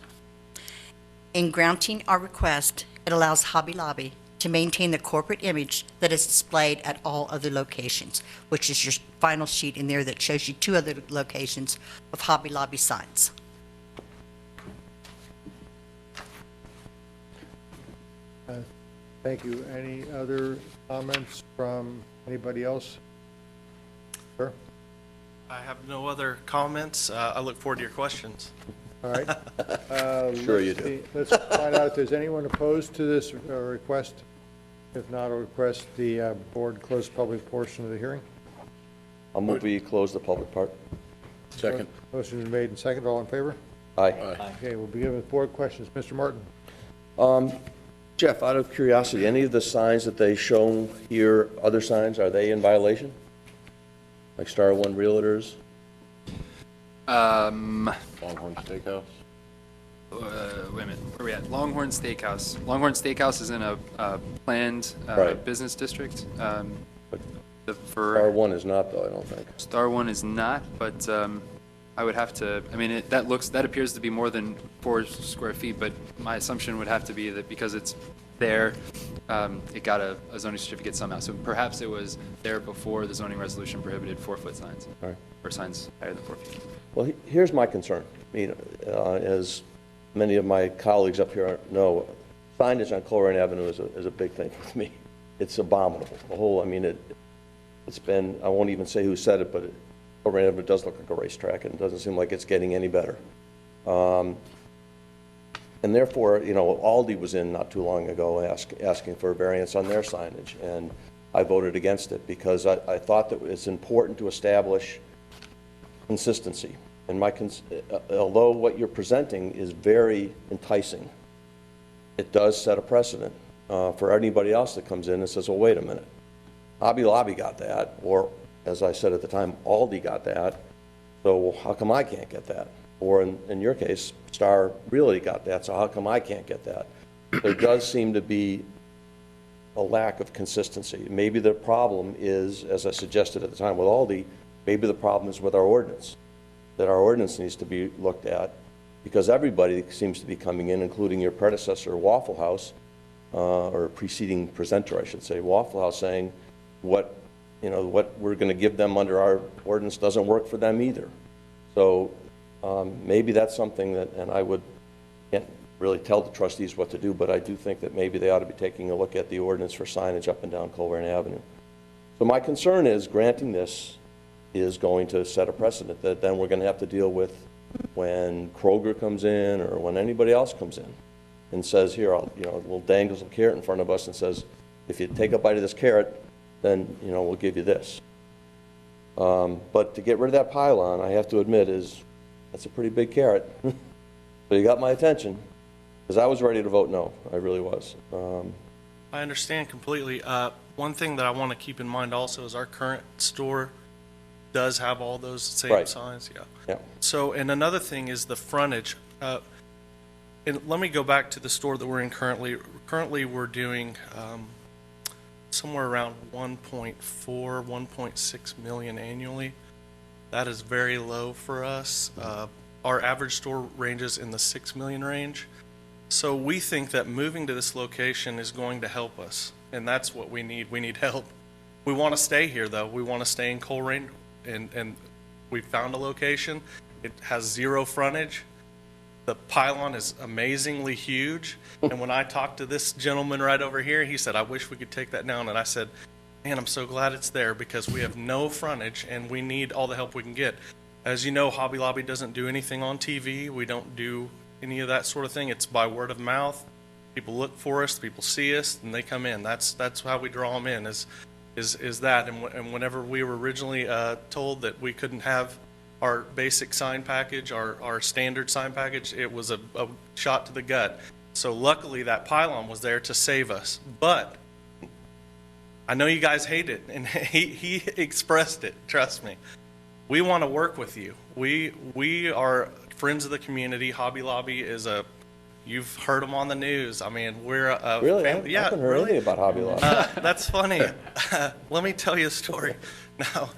In granting our request, it allows Hobby Lobby to maintain the corporate image that is displayed at all other locations, which is your final sheet in there that shows you 2 other locations of Hobby Lobby signs. Thank you. Any other comments from anybody else? Sir? I have no other comments. I look forward to your questions. All right. Sure you do. Let's find out if there's anyone opposed to this request. If not, I'll request the board close the public portion of the hearing. I'll move we close the public part. Second. Motion is made and seconded. All in favor? Aye. Okay, we'll begin with board questions. Mr. Martin? Jeff, out of curiosity, any of the signs that they show here, other signs, are they in violation? Like Star One Realtors? Longhorn Steakhouse? Wait a minute, where are we at? Longhorn Steakhouse. Longhorn Steakhouse is in a planned Right. business district. Star For One is not, though, I don't think. Star One is not, but I would have to, I mean, that appears to be more than 4 square feet, but my assumption would have to be that because it's there, it got a zoning certificate somehow. So perhaps it was there before the zoning resolution prohibited 4-foot signs, All right. or signs higher than 4 feet. Well, here's my concern. I mean, as many of my colleagues up here know, signage on Colerain Avenue is a big thing with me. It's abominable. The whole, I mean, it's been, I won't even say who said it, but Colerain Avenue does look like a racetrack, and it doesn't seem like it's getting any better. And therefore, you know, Aldi was in not too long ago asking for a variance on their signage, and I voted against it because I thought that it's important to establish consistency. And although what you're presenting is very enticing, it does set a precedent for anybody else that comes in and says, well, wait a minute, Hobby Lobby got that, or as I said at the time, Aldi got that, so how come I can't get that? Or in your case, Star really got that, so how come I can't get that? There does seem to be a lack of consistency. Maybe the problem is, as I suggested at the time with Aldi, maybe the problem is with our ordinance, that our ordinance needs to be looked at, because everybody seems to be coming in, including your predecessor, Waffle House, or preceding presenter, I should say, Waffle House, saying what we're going to give them under our ordinance doesn't work for them either. So maybe that's something that, and can't really tell the trustees what to do, but I do think that maybe they ought to be taking a look at the ordinance for signage up and down Colerain Avenue. So my concern is granting this is going to set a precedent that then we're going to have to deal with when Kroger comes in or when anybody else comes in and says, here, we'll dangles a carrot in front of us and says, if you take a bite of this carrot, then, we'll give you this. But to get rid of that pylon, I have to admit, that's a pretty big carrot. So you got my attention, because I was ready to vote no. I really was. I understand completely. One thing that I want to keep in mind also is our current store does have all those same Right. signs. Yeah. Yeah. So, and another thing is the frontage. And let me go back to the store that we're in currently. Currently, we're doing somewhere around 1.4, 1.6 million annually. That is very low for us. Our average store ranges in the 6 million range. So we think that moving to this location is going to help us, and that's what we need. We need help. We want to stay here, though. We want to stay in Colerain, and we found a location. It has zero frontage. The pylon is amazingly huge. And when I talked to this gentleman right over here, he said, I wish we could take that down. And I said, man, I'm so glad it's there because we have no frontage and we need all the help we can get. As you know, Hobby Lobby doesn't do anything on TV. We don't do any of that sort of thing. It's by word of mouth. People look for us, people see us, and they come in. That's how we draw them in, is that. And whenever we were originally told that we couldn't have our basic sign package, our standard sign package, it was a shot to the gut. So luckily that pylon was there to save us. But I know you guys hate it, and he expressed it, trust me. We want to work with you. We are friends of the community. Hobby Lobby is you've heard them on the news. I mean, we're a Really? family. I haven't heard anything about Hobby Lobby. That's funny. Let me tell you a story. Now,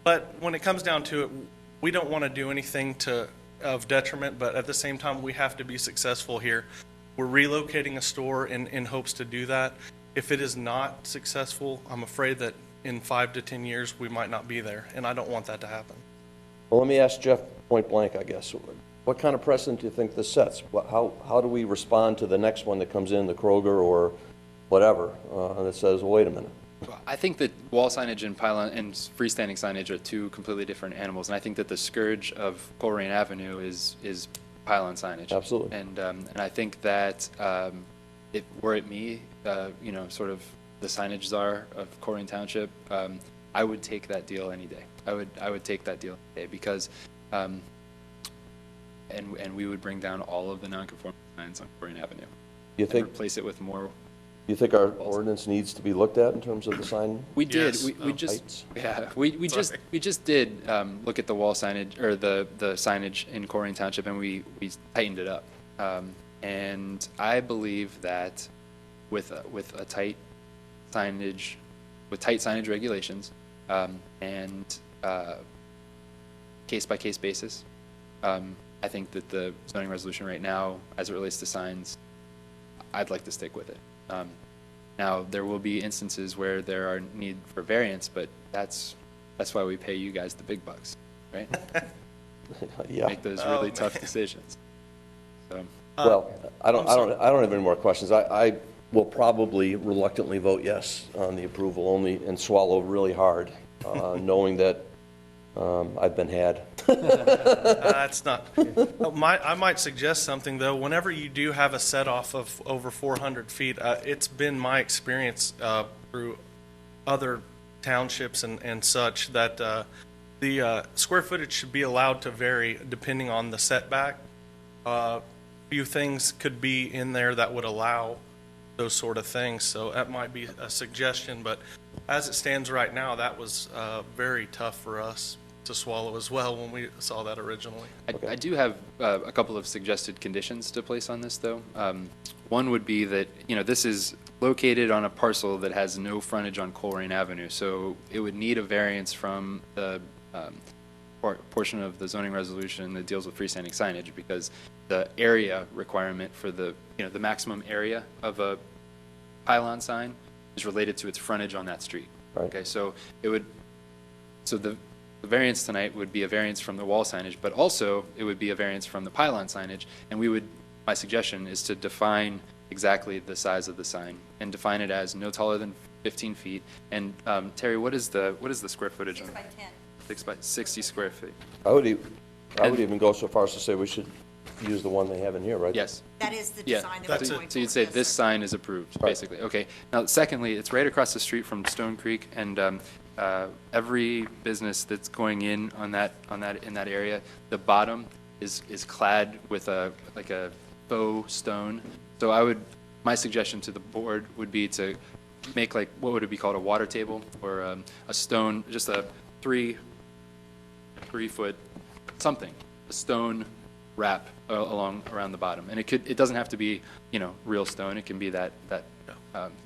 but when it comes down to it, we don't want to do anything of detriment, but at the same time, we have to be successful here. We're relocating a store in hopes to do that. If it is not successful, I'm afraid that in 5 to 10 years, we might not be there, and I don't want that to happen. Well, let me ask Jeff point blank, I guess. What kind of precedent do you think this sets? How do we respond to the next one that comes in, the Kroger or whatever, that says, well, wait a minute? I think that wall signage and pylon and freestanding signage are two completely different animals, and I think that the scourge of Colerain Avenue is pylon signage. Absolutely. And I think that were it me, sort of the signage czar of Colerain Township, I would take that deal any day. I would take that deal any day because, and we would bring down all of the non-conforming signs on Colerain Avenue. You and think, replace it with more. you think our ordinance needs to be looked at in terms of the sign? We did, Yes. we just, Heights? yeah, we just did look at the wall signage, or the signage in Colerain Township, and we tightened it up. And I believe that with a tight signage, with tight signage regulations, and case-by-case basis, I think that the zoning resolution right now, as it relates to signs, I'd like to stick with it. Now, there will be instances where there are need for variance, but that's why we pay you guys the big bucks, right? Yeah. Make those really tough decisions. So, Well, I don't have any more questions. I will probably reluctantly vote yes on the approval only, and swallow really hard, knowing that I've been had. That's not, I might suggest something, though. Whenever you do have a set off of over 400 feet, it's been my experience through other townships and such that the square footage should be allowed to vary depending on the setback. Few things could be in there that would allow those sort of things, so that might be a suggestion. But as it stands right now, that was very tough for us to swallow as well when we saw that originally. I do have a couple of suggested conditions to place on this, though. One would be that, this is located on a parcel that has no frontage on Colerain Avenue, so it would need a variance from the portion of the zoning resolution that deals with freestanding signage, because the area requirement for the maximum area of a pylon sign is related to its frontage on that street. Right. Okay, so the variance tonight would be a variance from the wall signage, but also it would be a variance from the pylon signage, and my suggestion is to define exactly the size of the sign and define it as no taller than 15 feet. And Terry, what is the square footage? 6 by 10. 6 by 60 square feet. I would even go so far as to say we should use the one they have in here, right? Yes. That is the Yeah. design that That's we're it. going So you'd for. say Yes, this sir. sign is approved, Right. basically. Okay. Now, secondly, it's right across the street from Stone Creek, and every business that's going in in that area, the bottom is clad with a faux stone. So my suggestion to the board would be to make what would it be called, a water table, or a stone, just a 3-foot something, a stone wrap around the bottom. And it doesn't have to be, real stone. It can be that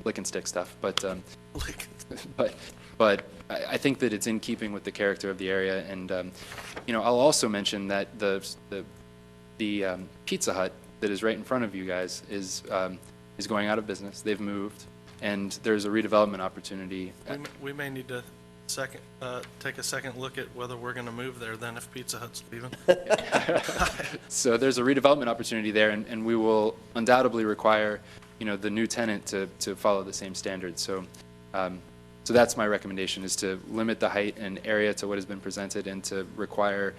lick and stick stuff. But I think that it's in keeping with the character of the area. And I'll also mention that the Pizza Hut that is right in front of you guys is going out of business. They've moved, and there's a redevelopment opportunity. We may need to take a second look at whether we're going to move there then if Pizza Hut's leaving. So there's a redevelopment opportunity there, and we will undoubtedly require, the new tenant to follow the same standards. So that's my recommendation, is to limit the height and area to what has been presented, and to require,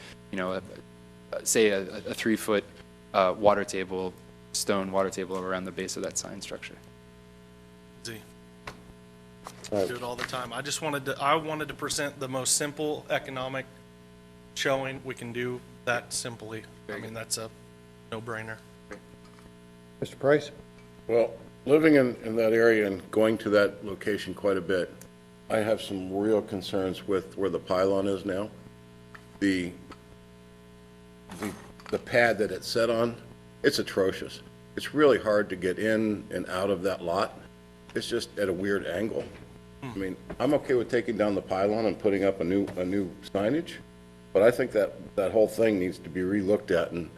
say a 3-foot water table, stone water table around the base of that sign structure. Easy. All right. Do it all the time. I wanted to present the most simple economic showing. We can do that simply. Very good. That's a no-brainer. Mr. Price? Well, living in that area and going to that location quite a bit, I have some real concerns with where the pylon is now. The pad that it's set on, it's atrocious. It's really hard to get in and out of that lot. It's just at a weird angle. I'm okay with taking down the pylon and putting up a new signage, but I think that whole thing needs to be relooked at, and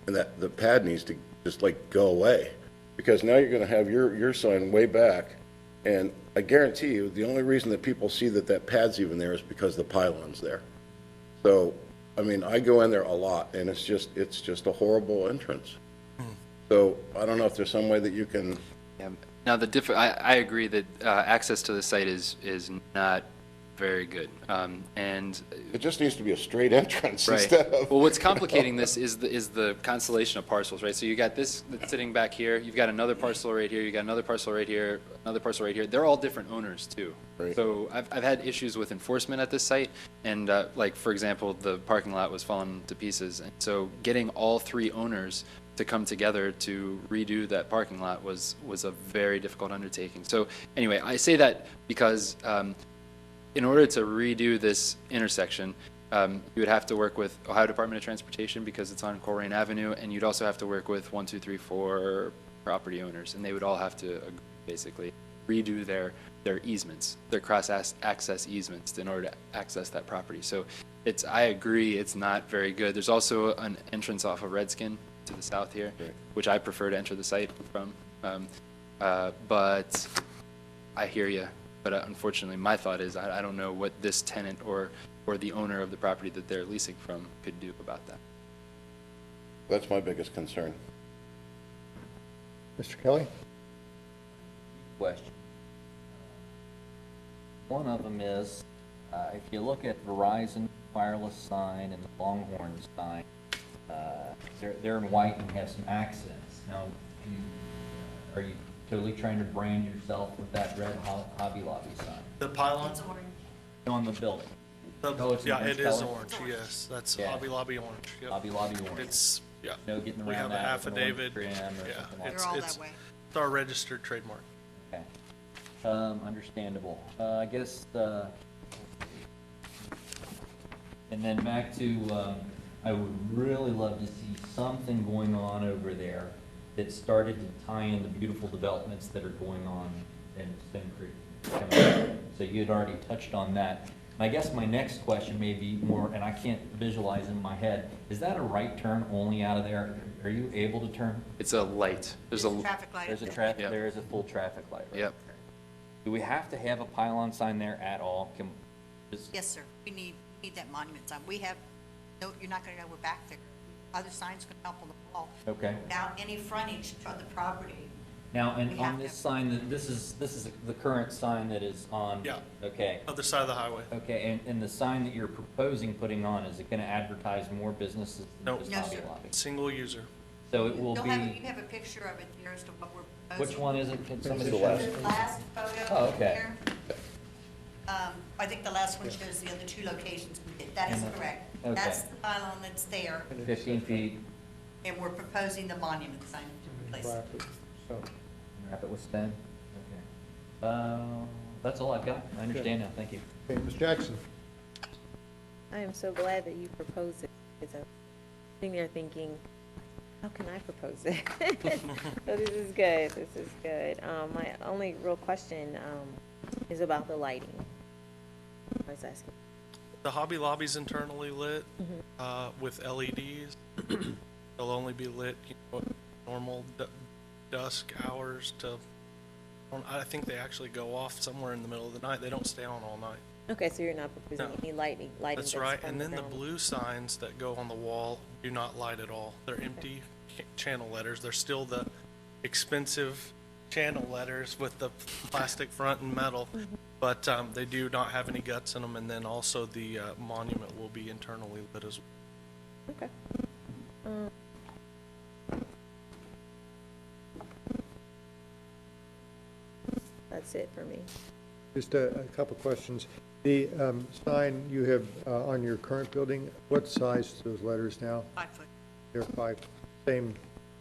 that the pad needs to just go away, because now you're going to have your sign way back, and I guarantee you the only reason that people see that pad's even there is because the pylon's there. So I go in there a lot, and it's just a horrible entrance. So I don't know if there's some way that you can. Yeah. Now, I agree that access to the site is not very good. And It just needs to be a straight entrance right. instead of. Well, what's complicating this is the constellation of parcels, right? So you got this that's sitting back here. You've got another parcel right here. You got another parcel right here. Another parcel right here. They're all different owners too. Right. So I've had issues with enforcement at this site, and like for example, the parking lot was falling to pieces, and so getting all three owners to come together to redo that parking lot was a very difficult undertaking. So anyway, I say that because in order to redo this intersection, you would have to work with Ohio Department of Transportation because it's on Colerain Avenue, and you'd also have to work with 1, 2, 3, 4 property owners, and they would all have to basically redo their easements, their cross-access easements in order to access that property. So I agree, it's not very good. There's also an entrance off of Redskin to the south here, Right. which I prefer to enter the site from. But I hear you. But unfortunately, my thought is I don't know what this tenant or the owner of the property that they're leasing from could do about that. That's my biggest concern. Mr. Kelly? Question. One of them is, if you look at Verizon wireless sign and the Longhorn sign, they're in white and have some accents. Now, are you totally trying to brand yourself with that red Hobby Lobby sign The pylon? on the building? The- Oh, it's an yeah, orange it is color? orange, yes. That's Yeah. Hobby Lobby orange. Yep. Hobby Lobby orange. It's, yeah. No getting We around have an that with an orange affidavit. trim or Yeah, something like it's, They're all it's, that way. it's our registered trademark. Okay. Understandable. I guess, and then back to, I would really love to see something going on over there that started to tie in the beautiful developments that are going on in Stone Creek. So you had already touched on that. And I guess my next question may be more, and I can't visualize in my head, is that a right turn only out of there? Are you able to turn? It's a light. There's a Traffic light. There's a up traffic, Yep. there is a full traffic light, right? Yep. Do we have to have a pylon sign there at all? Yes, sir. We need that monument sign. We have, no, you're not gonna know we're back there. Other signs can help on the wall. Okay. Without any frontage to the property. Now, and We on have this to- sign, this is the current sign that is on? Yeah. Okay. Other side of the highway. Okay, and the sign that you're proposing putting on, is it gonna advertise more businesses than Nope. just No, Hobby sir. Lobby? Single user. So it will You be, have a picture of it there as to what we're proposing. which one is it? Can somebody? The last. The last photo. Oh, okay. there. I think the last one shows the other two locations we did. That is correct. Okay. That's the pylon that's there, 15 feet, and we're proposing the monument sign to replace it. So, wrap it with stone? Okay. That's all I've got. I understand now. Thank you. okay, Ms. Jackson? I am so glad that you proposed it, because I'm sitting there thinking, how can I propose it? So this is good, this is good. My only real question, is about the lighting. I was asking. The Hobby Lobby's internally lit, with LEDs. They'll only be lit, normal dusk hours to, I think they actually go off somewhere in the middle of the night. They don't stay on all night. Okay, so you're not proposing No. any lighting That's right. from And then the ground? blue signs that go on the wall do not light at all. They're empty channel letters. They're still the expensive channel letters with the plastic front and metal, but they do not have any guts in them. And then also the monument will be internally lit as well. Okay. That's it for me. Just a couple questions. The sign you have on your current building, what size are those letters now? 5 foot, They're 5, same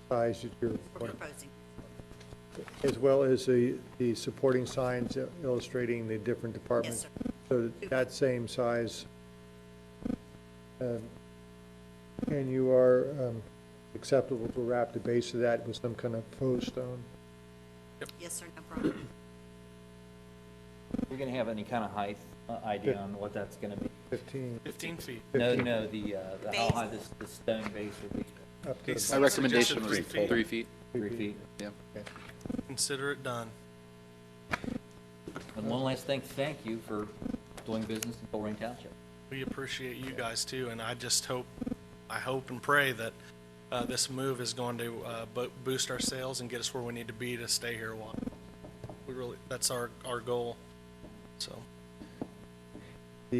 size as your, we're proposing. as well as the supporting signs illustrating the different departments? sir. So that same size. And you are acceptable to wrap the base of that with some kind of faux stone? Yes, sir, no problem. You're gonna have any kind of height idea on what that's gonna be? 15, 15 feet. No, no, how Base. high the stone base would be? up to These- My recommendation was 3 feet. 3 feet. 3 feet. Yeah. Consider it done. And one last thing, thank you for doing business in Colerain Township. We appreciate you guys too, and I just hope and pray that this move is going to boost our sales and get us where we need to be to stay here a while. That's our goal, so.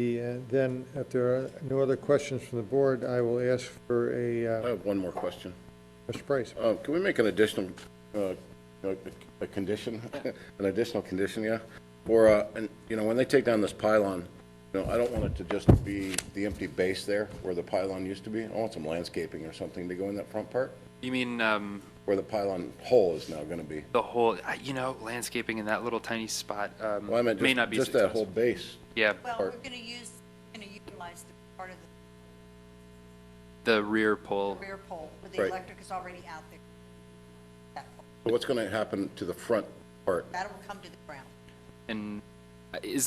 Then, if there are no other questions from the board, I will ask for I have one more question. Mr. Price. Can we make an additional, a condition, an additional condition, yeah? Or, and, when they take down this pylon, I don't want it to just be the empty base there where the pylon used to be. I want some landscaping or something to go in that front part, You mean where the pylon hole is now gonna be. the whole, landscaping in that little tiny spot Well, I meant may not be just that successful. whole base. Yeah, Well, Or- we're going to utilize the part of the rear pole. the rear pole, where the Right. electric is already out there. That pole. So what's gonna happen to the front part? That will come to the ground. And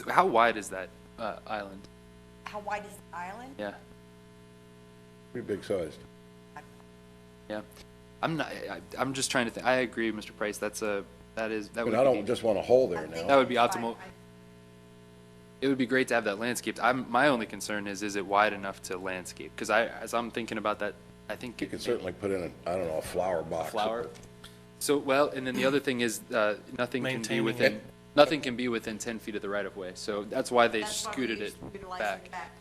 how wide is that island? How wide is the island? Yeah, Pretty big sized. yeah. I'm just trying to think. I agree, Mr. Price. That I would mean, be I don't just want a hole there that now. would be optimal. It would be great to have that landscaped. My only concern is it wide enough to landscape? Because as I'm thinking about that, I think You could certainly put in a flower box. flower. So, well, and then the other thing is, nothing can be Maintaining within, it. nothing can be within 10 feet of the right of way. So that's why they That's why we scooted use- it utilize back. the back.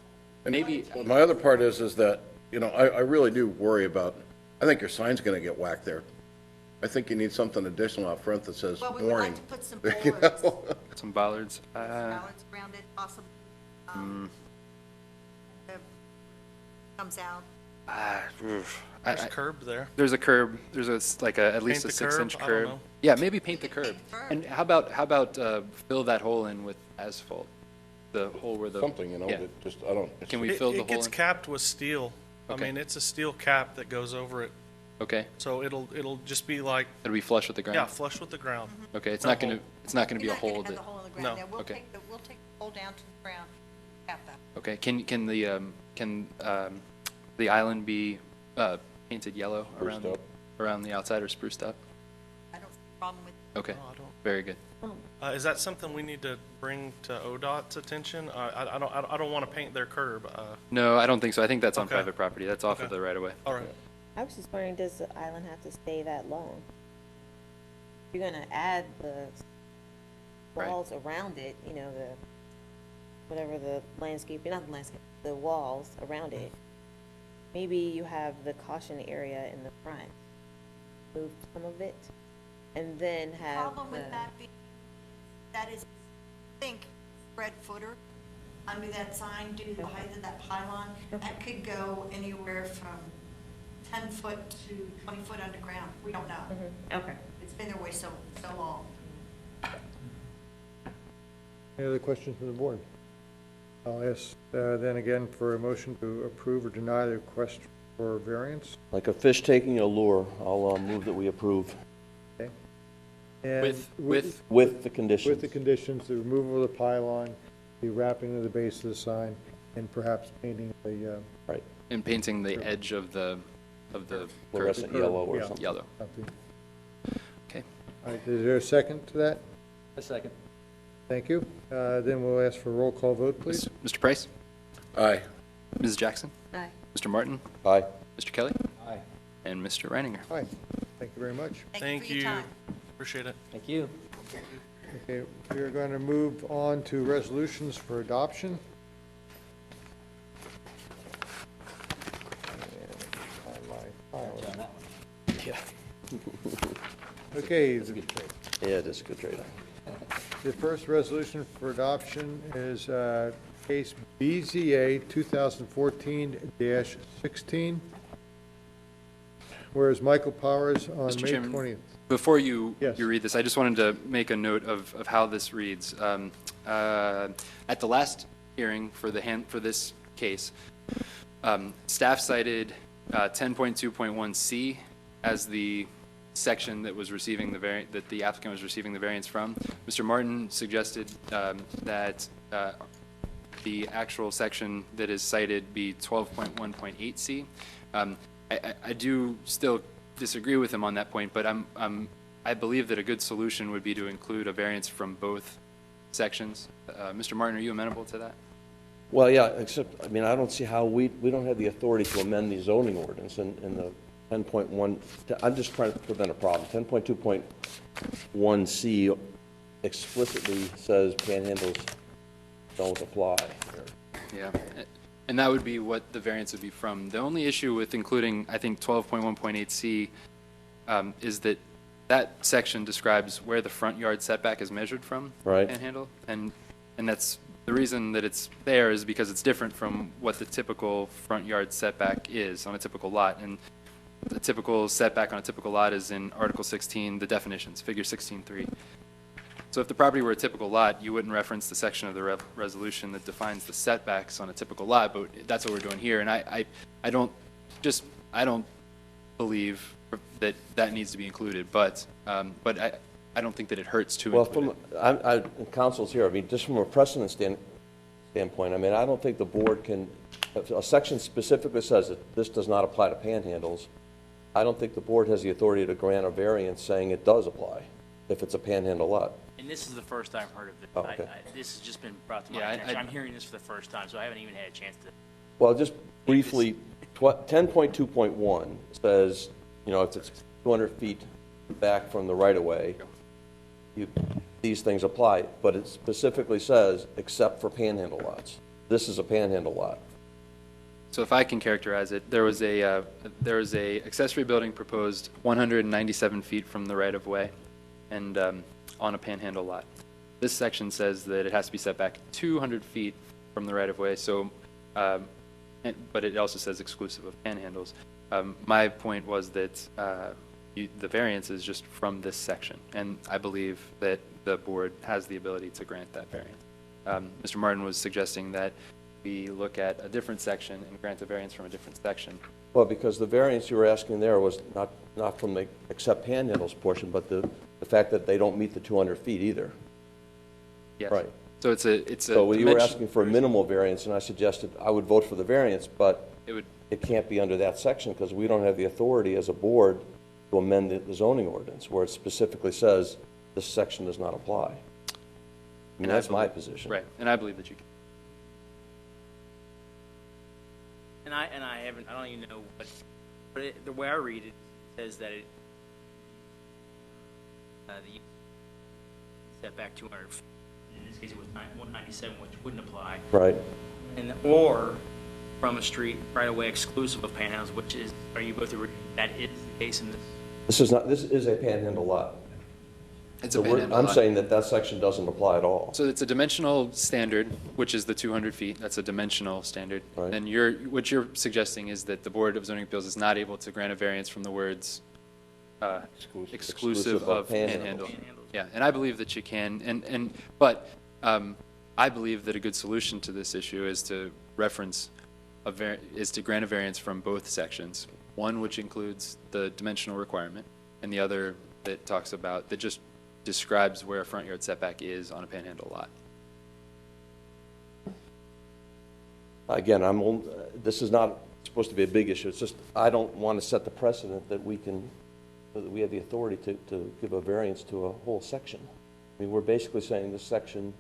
And Maybe, Well, my other part is that, I really do worry about, I think your sign's gonna get whacked there. I think you need something additional out front that says Well, we would warning. like to put some You bollards, know? some bollards. ballards around it, possibly. The- Comes out. There's a curb there. There's a curb, there's at least Paint a the curb? 6-inch I don't curb. know. Yeah, maybe paint the Maybe curb. paint the curb. And how about fill that hole in with asphalt? The hole where the. Something, Yeah. that just, I don't. Can we It fill the it hole gets in? capped with steel. I Okay. mean, it's a steel cap that goes over it, Okay, so it'll just be like, it'll be flush with the yeah, ground? flush with the ground. Okay, it's No not gonna, hole. it's not gonna be You're a not gonna hole have that, the hole in the ground No. there. We'll Okay. take the hole down to the ground, cap that. okay, can the island be, painted yellow Spruced up. around the outside or spruced up? I don't see a problem with Okay, No, I don't. very good. Is that something we need to bring to ODOT's attention? I don't want to paint their curb. No, I don't think so. I think that's on Okay. private property. That's off of Okay. the right of way. All right. I was just wondering, does the island have to stay that long? You're gonna add the Right. walls around it, whatever the landscape, not the landscape, the walls around it. Maybe you have the caution area in the front, move some of it, and then have Problem with that being, that is, think, spread footer under that sign due to the height of that pylon. That could go anywhere from 10 foot to 20 foot underground. We don't know. Okay. It's been their way so long. Any other questions from the board? I'll ask then again for a motion to approve or deny the request for variance. Like a fish taking a lure, I'll move that we approve Okay. And With with the conditions. With the conditions, the removal of the pylon, the wrapping of the base of the sign, and perhaps painting the, Right, and painting the edge of the curb fluorescent yellow or Yeah. something. yellow. something. Okay. All right, is there a second to that? A second. Thank you. Then we'll ask for a roll call vote, please. Mr. Price? Aye. Mrs. Jackson? Aye. Mr. Martin? Aye. Mr. Kelly? Aye. And Mr. Reininger? Hi, thank you very much. Thank you for your time. Appreciate it. Thank you. Okay, we're going to move on to resolutions for adoption. Okay, Yeah, it is a good trade. the first resolution for adoption is case BZA 2014-16, whereas Michael Powers on Mr. May Chairman, 20th. Before you Yes. read this, I just wanted to make a note of how this reads. At the last hearing for this case, staff cited 10.2.1C as the section that was receiving that the applicant was receiving the variance from. Mr. Martin suggested that the actual section that is cited be 12.1.8C. I do still disagree with him on that point, but I believe that a good solution would be to include a variance from both sections. Mr. Martin, are you amenable to that? Well, yeah, except, I mean, I don't see how we don't have the authority to amend the zoning ordinance in the 10.1, I'm just trying to prevent a problem. 10.2.1C explicitly says panhandles don't apply. Yeah, and that would be what the variance would be from. The only issue with including, I think, 12.1.8C is that that section describes where the front yard setback is measured from. Right. Panhandle, and that's, the reason that it's there is because it's different from what the typical front yard setback is on a typical lot. And the typical setback on a typical lot is in Article 16, the definitions, Figure 16.3. So if the property were a typical lot, you wouldn't reference the section of the resolution that defines the setbacks on a typical lot, but that's what we're doing here. And I don't believe that needs to be included, but I don't think that it hurts to Well, include it. Council's here, I mean, just from a precedent standpoint, I mean, I don't think the board can, if a section specifically says that this does not apply to panhandles, I don't think the board has the authority to grant a variance saying it does apply, if it's a panhandle lot. And this is the first I've heard of this. Oh, okay. This has just been brought to my Yeah, attention. I'm hearing this for the first time, so I haven't even had a chance to. Well, just briefly, 10.2.1 says, you know, if it's 200 feet back from the right-of-way, these things apply, but it specifically says, except for panhandle lots. This is a panhandle lot. So if I can characterize it, there was a accessory building proposed 197 feet from the right-of-way and on a panhandle lot. This section says that it has to be set back 200 feet from the right-of-way, so, but it also says exclusive of panhandles. My point was that the variance is just from this section, and I believe that the board has the ability to grant that variance. Mr. Martin was suggesting that we look at a different section and grant a variance from a different section. Well, because the variance you were asking there was not from the except panhandles portion, but the fact that they don't meet the 200 feet either. Yes. Right. So it's a So you were asking for a minimal variance, and I suggested I would vote for the variance, but it can't be under that section because we don't have the authority as a board to amend the zoning ordinance where it specifically says this section does not apply. I mean, that's my position. Right, and I believe that you can. And I don't even know but the way I read it says that it, the setback 200 feet. In this case, it was 197, which wouldn't apply. Right. And or from a street right away exclusive of panhandles, which is, are you both agreeing that is the case in this? This is a panhandle lot. It's So a panhandle I'm lot. saying that section doesn't apply at all. So it's a dimensional standard, which is the 200 feet. That's a dimensional standard. Right. And what you're suggesting is that the Board of Zoning Appeals is not able to grant a variance from the words exclusive of panhandle. Yeah, and I believe that you can. But I believe that a good solution to this issue is to reference is to grant a variance from both sections. One which includes the dimensional requirement, and the other that talks about, that just describes where a front yard setback is on a panhandle lot. Again, this is not supposed to be a big issue. It's just, I don't want to set the precedent that we have the authority to give a variance to a whole section. I mean, we're basically saying this section,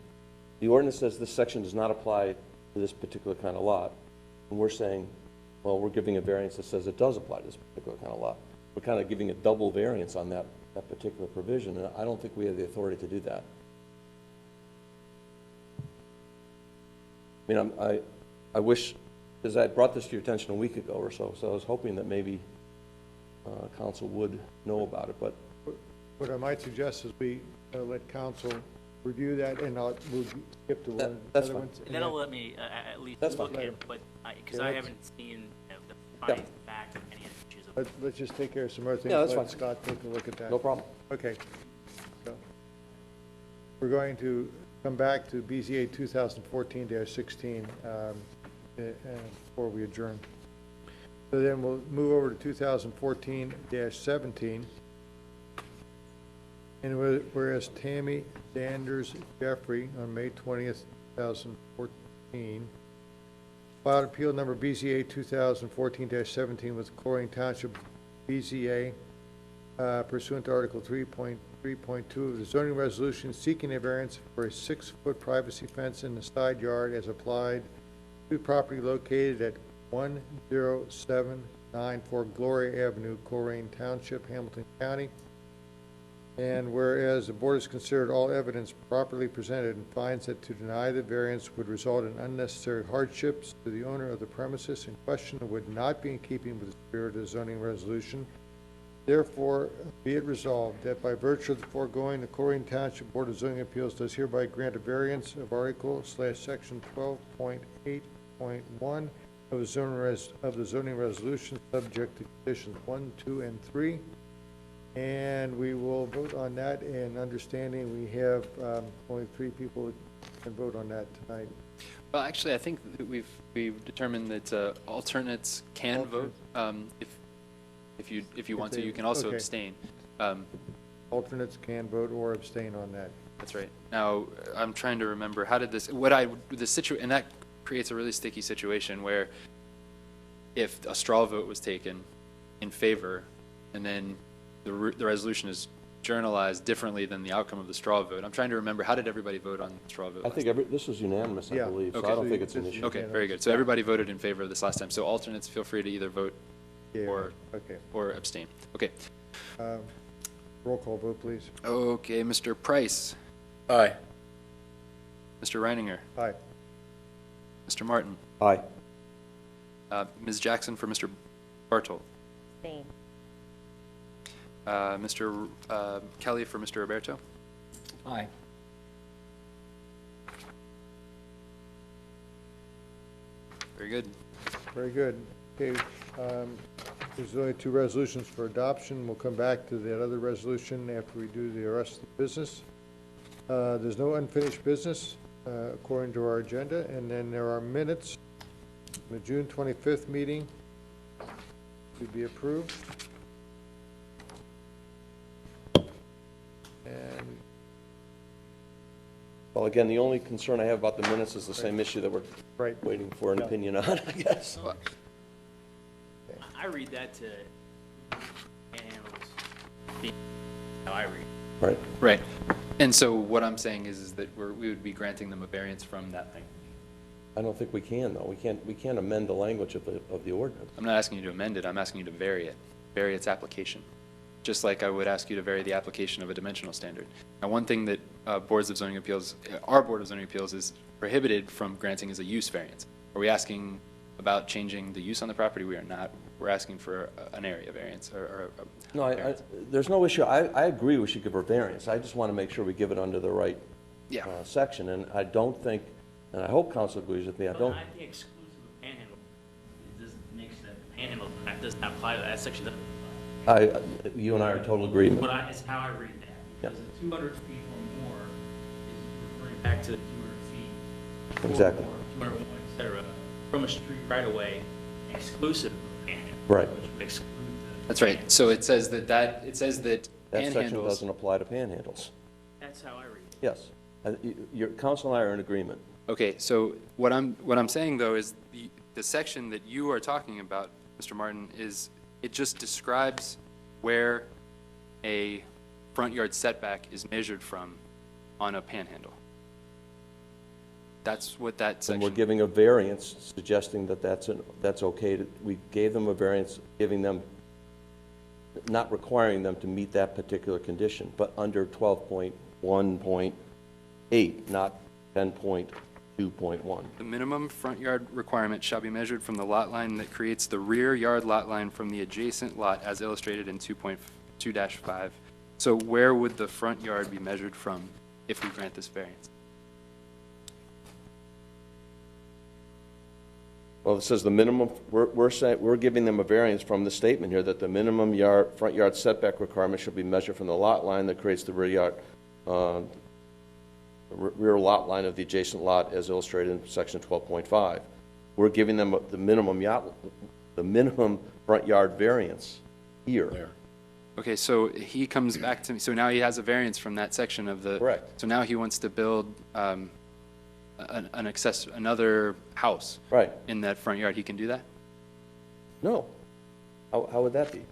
the ordinance says this section does not apply to this particular kind of lot. And we're saying, well, we're giving a variance that says it does apply to this particular kind of lot. We're kind of giving a double variance on that particular provision, and I don't think we have the authority to do that. I mean, I wish, because I brought this to your attention a week ago or so I was hoping that maybe council would know about it, but. What I might suggest is we let council review that, and we'll skip to one That's other fine. ones. And that'll let me at least That's look fine. at it, but because Yeah, I let's- haven't seen the findings of fact of any of the issues. Let's just take care of some other things. Yeah, that's Let fine. Scott take a look at that. No problem. Okay. So, we're going to come back to BZA 2014-16 before we adjourn. So then we'll move over to 2014-17. And whereas Tammy Sanders Jeffrey on May 20th, 2014, filed appeal number BZA 2014-17 with Colerain Township BZA pursuant to Article 3.3.2 of the zoning resolution seeking a variance for a 6-foot privacy fence in the side yard as applied to property located at 10794 Gloria Avenue, Colerain Township, Hamilton County. And whereas the board has considered all evidence properly presented and finds that to deny the variance would result in unnecessary hardships to the owner of the premises in question and would not be in keeping with the spirit of the zoning resolution, therefore, be it resolved that by virtue of the foregoing, the Colerain Township Board of Zoning Appeals does hereby grant a variance of article/section 12.8.1 of the zoning resolution, subject to conditions 1, 2, and 3. And we will vote on that, and understanding we have only 3 people that can vote on that tonight. Well, actually, I think that we've determined that alternates can vote. If you want to, you can also Okay. abstain. Alternates can vote or abstain on that. That's right. Now, I'm trying to remember, how did this, and that creates a really sticky situation where if a straw vote was taken in favor, and then the resolution is journalized differently than the outcome of the straw vote. I'm trying to remember, how did everybody vote on the straw vote? I think this was unanimous, I Yeah. believe, so Okay. I don't think it's an issue. Okay, very good. So everybody voted in favor of this last time. So alternates, feel free to either vote Yeah, or okay. abstain. Okay. Roll call vote, please. Okay, Mr. Price, Aye. Mr. Reininger, Aye. Mr. Martin, Aye. Ms. Jackson for Mr. Bartold, Abstain. Mr. Kelly for Mr. Roberto. Aye. Very good. Very good. Okay, there's only 2 resolutions for adoption. We'll come back to that other resolution after we do the rest of the business. There's no unfinished business, according to our agenda, and then there are minutes. The June 25th meeting to be approved. And, Well, again, the only concern I have about the minutes is the same issue that we're right, waiting for an opinion on, I guess. I read that to animals. How I read. Right. Right. And so what I'm saying is that we would be granting them a variance from that thing. I don't think we can, though. We can't amend the language of the ordinance. I'm not asking you to amend it, I'm asking you to vary its application. Just like I would ask you to vary the application of a dimensional standard. Now, one thing that our Board of Zoning Appeals is prohibited from granting is a use variance. Are we asking about changing the use on the property? We are not. We're asking for an area variance or a No, variance. there's no issue. I agree we should give her variance. I just want to make sure we give it under the right Yeah. section. And I don't think, and I hope council agrees with me, I don't, I think exclusive of panhandle, it doesn't make sense. Panhandle, that does not apply to that section. Doesn't apply. you and I are in total agreement. But it's how I read that. Yeah. Because the 200 feet or more is referring back to the 200 feet. Exactly. Or 201, et cetera, from a street right away, exclusive of panhandle. Right. Which would exclude the. That's right. So it says that That section panhandles. doesn't apply to panhandles. That's how I read it. Yes. Your council and I are in agreement. Okay, so what I'm saying though is the section that you are talking about, Mr. Martin, it just describes where a front yard setback is measured from on a panhandle. That's what that And we're section. giving a variance suggesting that that's okay. We gave them a variance, giving them, not requiring them to meet that particular condition, but under 12.1.8, not 10.2.1. The minimum front yard requirement shall be measured from the lot line that creates the rear yard lot line from the adjacent lot as illustrated in 2.2-5. So where would the front yard be measured from if we grant this variance? Well, it says the minimum, we're giving them a variance from the statement here that the minimum front yard setback requirement should be measured from the lot line that creates the rear lot line of the adjacent lot as illustrated in section 12.5. We're giving them the minimum front yard variance here. There. Okay, so he comes back to me, so now he has a variance from that section of the. Correct. So now he wants to build another house. Right. In that front yard, he can do that? No. How would that be?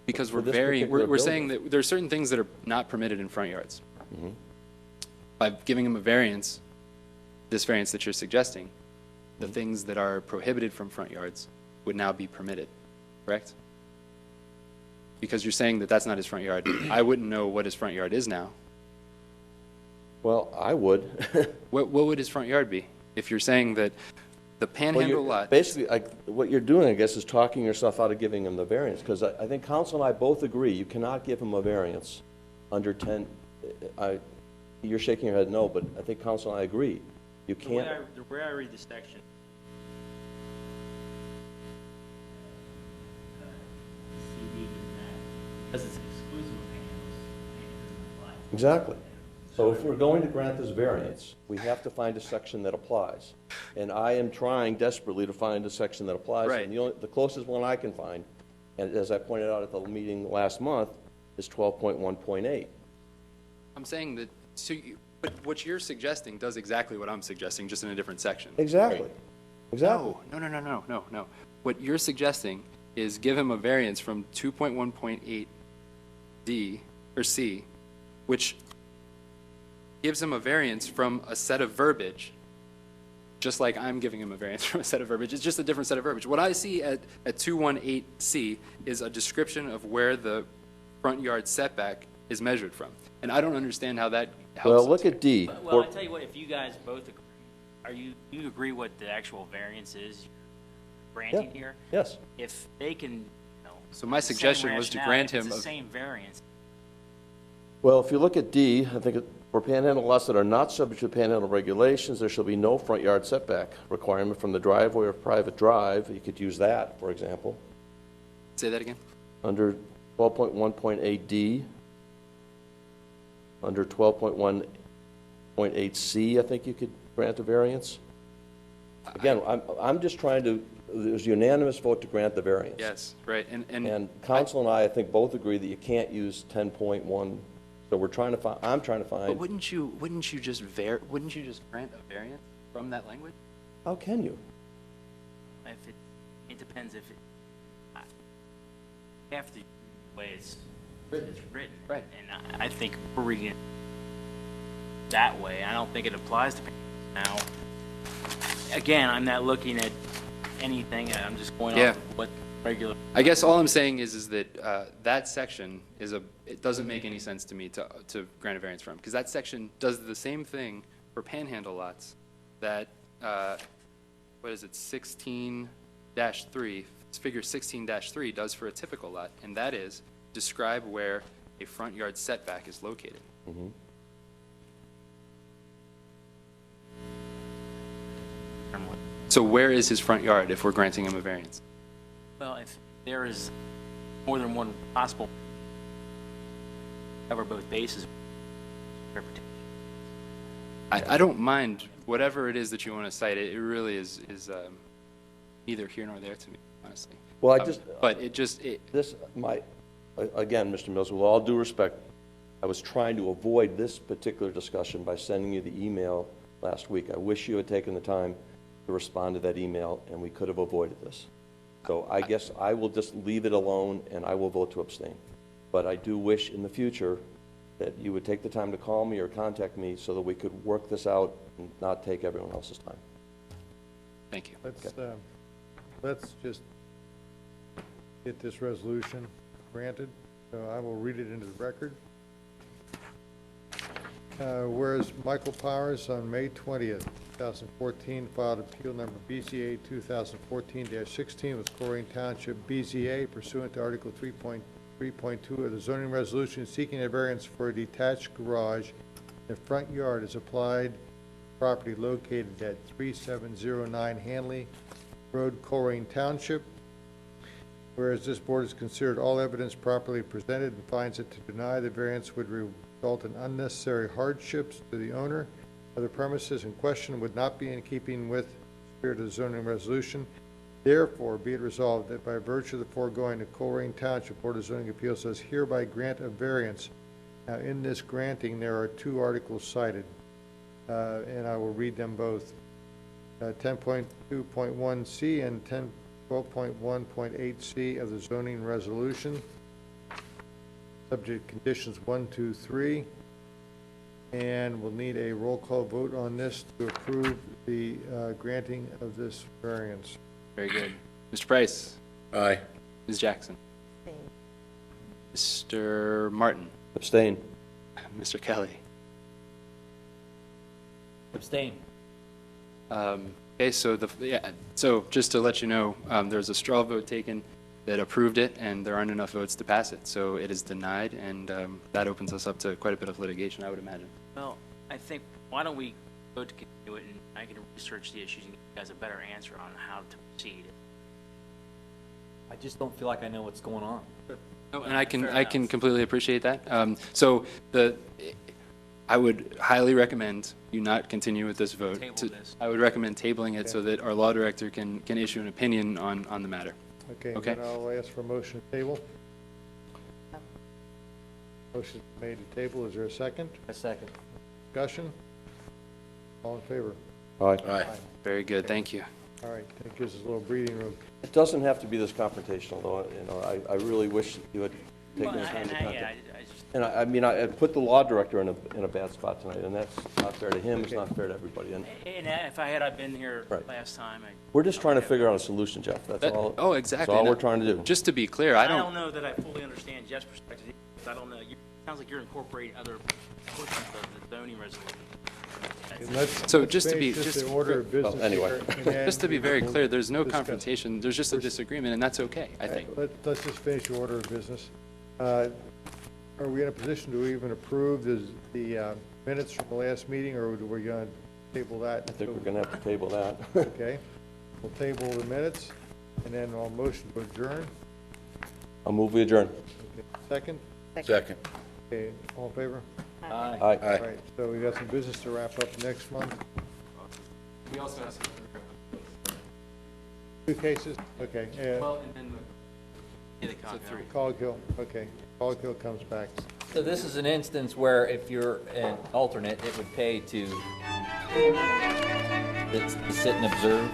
Because For we're this very, particular we're saying building. that there are certain things that are not permitted in front yards. Mm-hmm. By giving him a variance, this variance that you're suggesting, the Mm-hmm. things that are prohibited from front yards would now be permitted, correct? because you're saying that that's not his front yard. I wouldn't know what his front yard is now. Well, I would. What would his front yard be? If you're saying that the Well, panhandle lot, basically, what you're doing, I guess, is talking yourself out of giving him the variance, because I think council and I both agree, you cannot give him a variance under 10, you're shaking your head no, but I think council and I agree. You can't. The way I read the section, CD in that, because it's exclusive of panhandles, it doesn't apply. Exactly. So if we're going to grant this variance, we have to find a section that applies. And I am trying desperately to find a section that applies. Right. And the closest one I can find, and as I pointed out at the meeting last month, is 12.1.8. I'm saying that, but what you're suggesting does exactly what I'm suggesting, just in a different section. Exactly. Exactly. No. What you're suggesting is give him a variance from 2.1.8 D, or C, which gives him a variance from a set of verbiage, just like I'm giving him a variance from a set of verbiage. It's just a different set of verbiage. What I see at 218C is a description of where the front yard setback is measured from. And I don't understand how that helps Well, us look here. at D. Well, I tell you what, if you guys both agree, you agree what the actual variance is granting Yeah. here? Yes. If they can, you know. So my the same suggestion was to rationale, grant if it's him the a- same variance. Well, if you look at D, I think for panhandle lots that are not subject to panhandle regulations, there shall be no front yard setback requirement from the driveway or private drive. You could use that, for example. Say that again? Under 12.1.8D, under 12.1.8C, I think you could grant a variance. Again, I'm just trying to, there's unanimous vote to grant the variance. Yes, right. And council and I think, both agree that you can't use 10.1, so we're trying to find, I'm trying to But find, wouldn't you just grant a variance from that language? how can you? If it depends if it, have to, the way it's written. Right. And I think we're reading it that way. I don't think it applies to now. Again, I'm not looking at anything, I'm just going Yeah. off of what regular. I guess all I'm saying is that that section it doesn't make any sense to me to grant a variance from, because that section does the same thing for panhandle lots that, what is it, 16-3, figure 16-3 does for a typical lot, and that is describe where a front yard setback is located. So where is his front yard if we're granting him a variance? Well, if there is more than one possible, cover both bases. I don't mind whatever it is that you want to cite. It really is neither here nor there to me, honestly. Well, I just, But this, again, Mr. Mills, with all due respect, I was trying to avoid this particular discussion by sending you the email last week. I wish you had taken the time to respond to that email, and we could have avoided this. So I guess I will just leave it alone, and I will vote to abstain. But I do wish in the future that you would take the time to call me or contact me so that we could work this out and not take everyone else's time. Thank you. Let's just get this resolution granted. So I will read it into the record. Whereas Michael Powers on May 20th, 2014, filed appeal number BZA 2014-16 with Colerain Township BZA pursuant to Article 3.2 of the zoning resolution seeking a variance for a detached garage in the front yard is applied property located at 3709 Hanley Road, Colerain Township. Whereas this board has considered all evidence properly presented and finds that to deny the variance would result in unnecessary hardships to the owner of the premises in question, would not be in keeping with the spirit of the zoning resolution. Therefore, be it resolved that by virtue of the foregoing, the Colerain Township Board of Zoning Appeals does hereby grant a variance. Now, in this granting, there are two articles cited, and I will read them both. 10.2.1C and 12.1.8C of the zoning resolution, subject conditions 1, 2, 3, and we'll need a roll call vote on this to approve the granting of this variance. Very good. Mr. Price? Aye. Ms. Jackson? Mr. Martin, Abstain. Mr. Kelly. Abstain. Okay, so so just to let you know, there's a straw vote taken that approved it, and there aren't enough votes to pass it. So it is denied, and that opens us up to quite a bit of litigation, I would imagine. Well, I think, why don't we go to continue it, and I can research the issues and give you guys a better answer on how to proceed. I just don't feel like I know what's going on. No, and I Fair can enough. completely appreciate that. So I would highly recommend you not continue with this vote. Table this. I would recommend tabling it so that our law director can issue an opinion on the matter. Okay, Okay. then I'll ask for a motion to table. Motion made to table. Is there a second? A second. Discussion? All in favor? Aye. Aye. Very good, thank you. All right, that gives us a little breathing room. It doesn't have to be this confrontational, though, I really wish you had taken Well, the time to and contact. I just, And I mean, I put the law director in a bad spot tonight, and that's not fair to him, it's Okay. not fair to everybody. And and if I had been here Right. last time, we're just trying to figure out a solution, Jeff, that's all. Oh, exactly. That's all No, we're trying to do. Just to be clear, I don't know that I fully understand Jeff's perspective, because I don't know, it sounds like you're incorporating other portions of the zoning resolution. And let's- So let's just to be- finish just- the order of business anyway. here, and then Just to be very we'll clear, there's no discuss. confrontation, there's just a disagreement, and that's okay, I think. Let's just finish the order of business. Are we in a position to even approve the minutes from the last meeting, or are we going to table that? I think we're going to have to table that. Okay, we'll table the minutes, and then I'll motion to adjourn. I'll move we adjourn. Okay, second? Second. Okay, all in favor? Aye. All right, so we got some business to wrap up next month. We also have some. 2 cases? Okay, yeah, Well, and then So three. Cog-Hill, okay. Cog-Hill comes back. So this is an instance where if you're an alternate, it would pay to sit and observe.